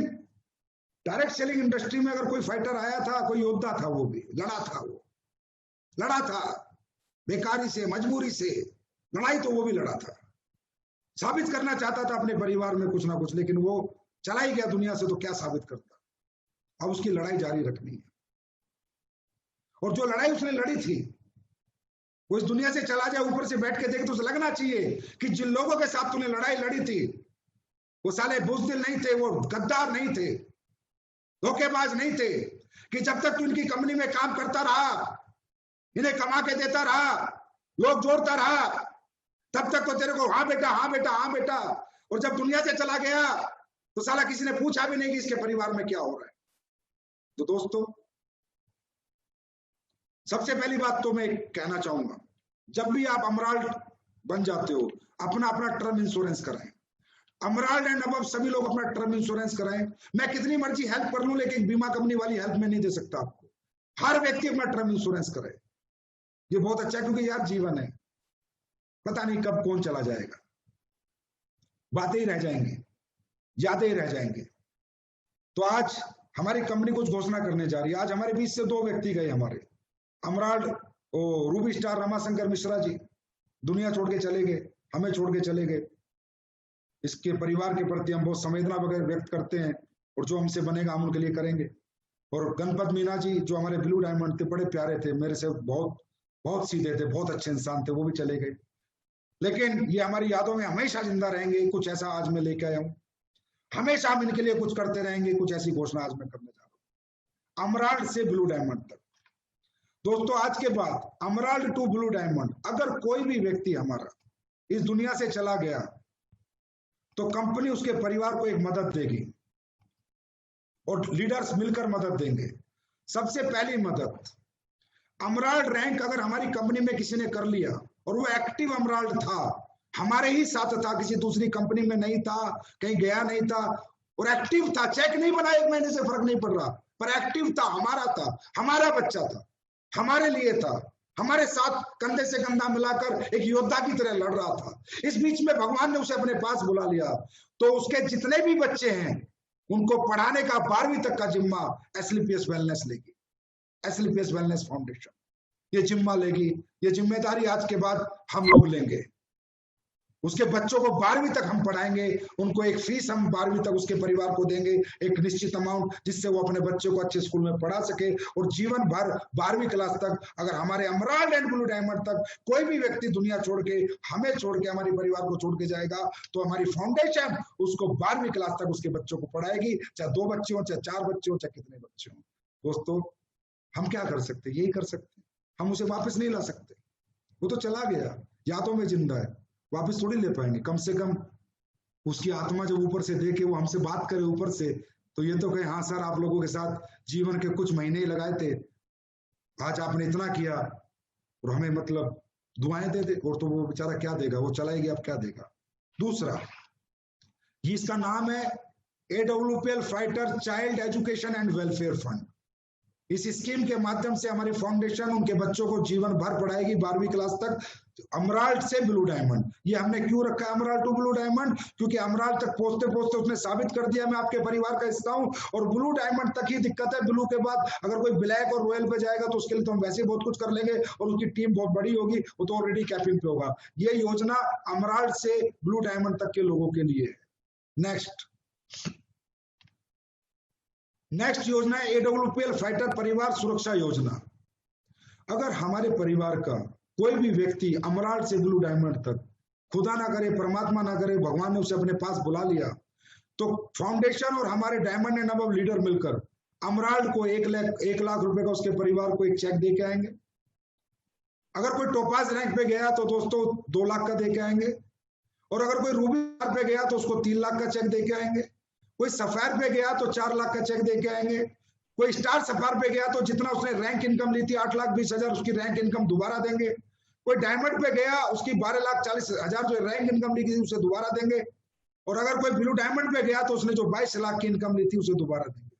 डायरेक्ट सेलिंग इंडस्ट्री में अगर कोई फाइटर आया था, कोई योद्धा था, वो भी लड़ा था, वो लड़ा था बेकारी से, मजबूरी से लड़ाई, तो वो भी लड़ा था, साबित करना चाहता था अपने परिवार में कुछ ना कुछ, लेकिन वो चला ही गया दुनिया से, तो क्या साबित करता। अब उसकी लड़ाई जारी रखनी है, और जो लड़ाई उसने लड़ी थी वो इस दुनिया से चला जाए, ऊपर से बैठ के देखे तो उसे लगना चाहिए कि जिन लोगों के साथ तूने लड़ाई लड़ी थी वो साले बुज़दिल नहीं थे, वो गद्दार नहीं थे, धोखेबाज नहीं थे, कि जब तक तू इनकी कंपनी में काम करता रहा, इन्हें कमा के देता रहा, लोग जोड़ता रहा, तब तक तो तेरे को हाँ बेटा, हाँ बेटा, हाँ बेटा, और जब दुनिया से चला गया तो साला किसी ने पूछा भी नहीं कि इसके परिवार में क्या हो रहा है। तो दोस्तों, सबसे पहली बात तो मैं कहना चाहूंगा, जब भी आप अमराल्ड बन जाते हो, अपना अपना टर्म इंश्योरेंस कराएं। अमराल्ड एंड अबव सभी लोग अपना टर्म इंश्योरेंस कराएं। मैं कितनी मर्जी हेल्प कर लूं, लेकिन बीमा कंपनी वाली हेल्प में नहीं दे सकता आपको। हर व्यक्ति अपना टर्म इंश्योरेंस करे, ये बहुत अच्छा है, क्योंकि यार जीवन है, पता नहीं कब कौन चला जाएगा, बातें ही रह जाएंगी, यादें ही रह जाएंगे। तो आज हमारी कंपनी कुछ घोषणा करने जा रही है। आज हमारे बीच से 2 व्यक्ति गए, हमारे अमराल्ड और रूबी स्टार रमाशंकर मिश्रा जी दुनिया छोड़ के चले गए, हमें छोड़ के चले गए। इसके परिवार के प्रति हम बहुत संवेदना वगैरह व्यक्त करते हैं, और जो हमसे बनेगा हम उनके लिए करेंगे। और गणपत मीना जी जो हमारे ब्लू डायमंड थे, बड़े प्यारे थे, मेरे से बहुत सीधे थे, बहुत अच्छे इंसान थे, वो भी चले गए। लेकिन ये हमारी यादों में हमेशा जिंदा रहेंगे। कुछ ऐसा आज मैं लेके आया हूं, हमेशा हम इनके लिए कुछ करते रहेंगे। कुछ ऐसी घोषणा आज मैं करने जा रहा हूं, अमराल्ड से ब्लू डायमंड तक। दोस्तों, आज के बाद अमराल्ड टू ब्लू डायमंड, अगर कोई भी व्यक्ति हमारा इस दुनिया से चला गया तो कंपनी उसके परिवार को एक मदद देगी, और लीडर्स मिलकर मदद देंगे। सबसे पहली मदद, अमराल्ड रैंक अगर हमारी कंपनी में किसी ने कर लिया और वो एक्टिव अमराल्ड था, हमारे ही साथ था, किसी दूसरी कंपनी में नहीं था, कहीं गया नहीं था, और एक्टिव था, चेक नहीं बना 1 महीने से, फर्क नहीं पड़ रहा, पर एक्टिव था, हमारा बच्चा था, हमारे लिए था, हमारे साथ कंधे से कंधा मिलाकर एक योद्धा की तरह लड़ रहा था। इस बीच में भगवान ने उसे अपने पास बुला लिया, तो उसके जितने भी बच्चे हैं उनको पढ़ाने का 12वीं तक का जिम्मा एसलीपीएस वेलनेस लेगी, एसलीपीएस वेलनेस फाउंडेशन ये जिम्मा लेगी। ये जिम्मेदारी आज के बाद हम लोग लेंगे। उसके बच्चों को 12वीं तक हम पढ़ाएंगे, उनको एक फीस हम 12वीं तक उसके परिवार को देंगे, एक निश्चित अमाउंट, जिससे वो अपने बच्चों को अच्छे स्कूल में पढ़ा सके। और जीवन भर 12वीं क्लास तक अगर हमारे एमराल्ड एंड ब्लू डायमंड तक कोई भी व्यक्ति दुनिया छोड़ के, हमें छोड़ के, हमारे परिवार को छोड़ के जाएगा, तो हमारी फाउंडेशन उसको 12वीं क्लास तक उसके बच्चों को पढ़ाएगी, चाहे 2 बच्चे हो, चाहे 4 बच्चे हो, चाहे कितने बच्चे हो। दोस्तों, हम क्या कर सकते? यही कर सकते, हम उसे वापस नहीं ला सकते। वो तो चला गया, यादों में जिंदा है, वापस थोड़ी ले पाएंगे। कम से कम उसकी आत्मा जब ऊपर से देखे, वो हमसे बात करे ऊपर से, तो ये तो कहे, हाँ सर, आप लोगों के साथ जीवन के कुछ महीने ही लगाए थे, आज आपने इतना किया और हमें मतलब दुआएं दे दे। और तो वो बेचारा क्या देगा, वो चला गया, अब क्या देगा। दूसरा, इसका नाम है AWPL fighter child education and welfare fund. इस स्कीम के माध्यम से हमारी फाउंडेशन उनके बच्चों को जीवन भर पढ़ाएगी 12वीं क्लास तक, एमराल्ड से ब्लू डायमंड। ये हमने क्यों रखा है एमराल्ड टू ब्लू डायमंड? क्योंकि एमराल्ड तक पहुंचते पहुंचते उसने साबित कर दिया मैं आपके परिवार का हिस्सा हूं, और ब्लू डायमंड तक ही दिक्कत है। ब्लू के बाद अगर कोई ब्लैक और रॉयल पे जाएगा तो उसके लिए तो हम वैसे ही बहुत कुछ कर लेंगे, और उसकी टीम बहुत बड़ी होगी, वो तो ऑलरेडी कैपिंग पे होगा। ये योजना एमराल्ड से ब्लू डायमंड तक के लोगों के लिए है। नेक्स्ट योजना है AWPL फाइटर परिवार सुरक्षा योजना। अगर हमारे परिवार का कोई भी व्यक्ति एमराल्ड से ब्लू डायमंड तक, खुदा ना करे, परमात्मा ना करे, भगवान ने उसे अपने पास बुला लिया, तो फाउंडेशन और हमारे डायमंड एंड अबव लीडर मिलकर एमराल्ड को 1 लाख रुपए का उसके परिवार को एक चेक दे के आएंगे। अगर कोई टोपाज रैंक पे गया तो दोस्तों 2 लाख का दे के आएंगे, और अगर कोई रूबी पे गया तो उसको 3 लाख का चेक दे के आएंगे। कोई सफायर पे गया तो 4 लाख का चेक दे के आएंगे। कोई स्टार सफायर पे गया तो जितना उसने रैंक इनकम ली थी 8,20,000 उसकी रैंक इनकम दोबारा देंगे। कोई डायमंड पे गया उसकी 12,40,000 जो रैंक इनकम ली थी उसे दोबारा देंगे। और अगर कोई ब्लू डायमंड पे गया तो उसने जो 22 लाख की इनकम ली थी उसे दोबारा देंगे।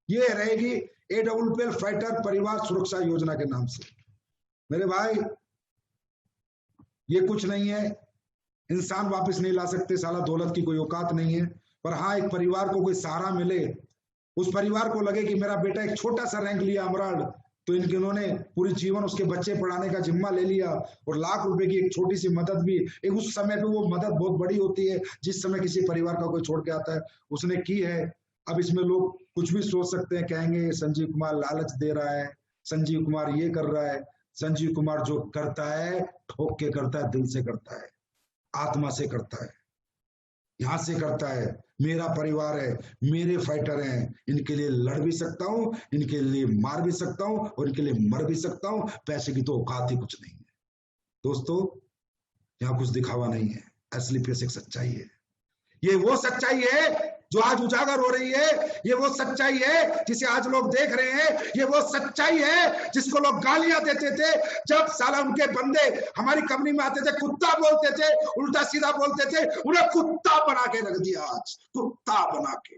ये रहेगी AWPL फाइटर परिवार सुरक्षा योजना के नाम से। मेरे भाई, ये कुछ नहीं है, इंसान वापस नहीं ला सकते, साला दौलत की कोई औकात नहीं है, पर हाँ, एक परिवार को कोई सहारा मिले, उस परिवार को लगे कि मेरा बेटा एक छोटा सा रैंक लिया एमराल्ड, तो इन्होंने पूरी जीवन उसके बच्चे पढ़ाने का जिम्मा ले लिया, और लाख रुपए की एक छोटी सी मदद भी, एक उस समय पे वो मदद बहुत बड़ी होती है जिस समय किसी परिवार का कोई छोड़ के आता है, उसने की है। अब इसमें लोग कुछ भी सोच सकते हैं, कहेंगे संजीव कुमार लालच दे रहा है, संजीव कुमार ये कर रहा है। संजीव कुमार जो करता है ठोक के करता है, दिल से करता है, आत्मा से करता है, यहां से करता है। मेरा परिवार है, मेरे फाइटर हैं, इनके लिए लड़ भी सकता हूं, इनके लिए मार भी सकता हूं, और इनके लिए मर भी सकता हूं। पैसे की तो औकात ही कुछ नहीं है दोस्तों, यहाँ कुछ दिखावा नहीं है, असली पैसे की सच्चाई है। ये वो सच्चाई है जो आज उजागर हो रही है, ये वो सच्चाई है जिसे आज लोग देख रहे हैं, ये वो सच्चाई है जिसको लोग गालियां देते थे जब साला उनके बंदे हमारी कंपनी में आते थे, कुत्ता बोलते थे, उल्टा सीधा बोलते थे, उन्हें कुत्ता बना के रख दिया, आज कुत्ता बना के।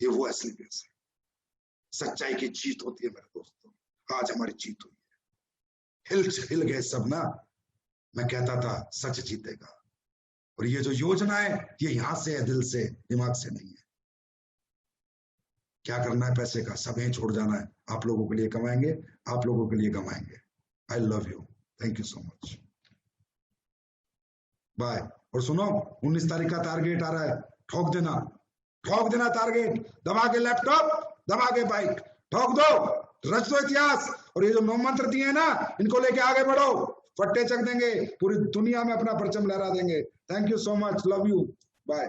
ये वो असली पैसे, सच्चाई की जीत होती है मेरे दोस्तों। आज हमारी जीत हुई है, हिल गए सब ना। मैं कहता था सच जीतेगा, और ये जो योजना है ये यहां से है, दिल से, दिमाग से नहीं है। क्या करना है पैसे का, सब यहीं छोड़ जाना है। आप लोगों के लिए कमाएंगे, आप लोगों के लिए कमाएंगे। I love you, thank you so much, bye. और सुनो, 19 तारीख का टारगेट आ रहा है, ठोक देना टारगेट, दबा के लैपटॉप, दबा के बाइक, ठोक दो, रच दो इतिहास। और ये जो 9 मंत्र दिए हैं ना, इनको लेके आगे बढ़ो, फट्टे चक देंगे, पूरी दुनिया में अपना परचम लहरा देंगे। Thank you so much, love you, bye.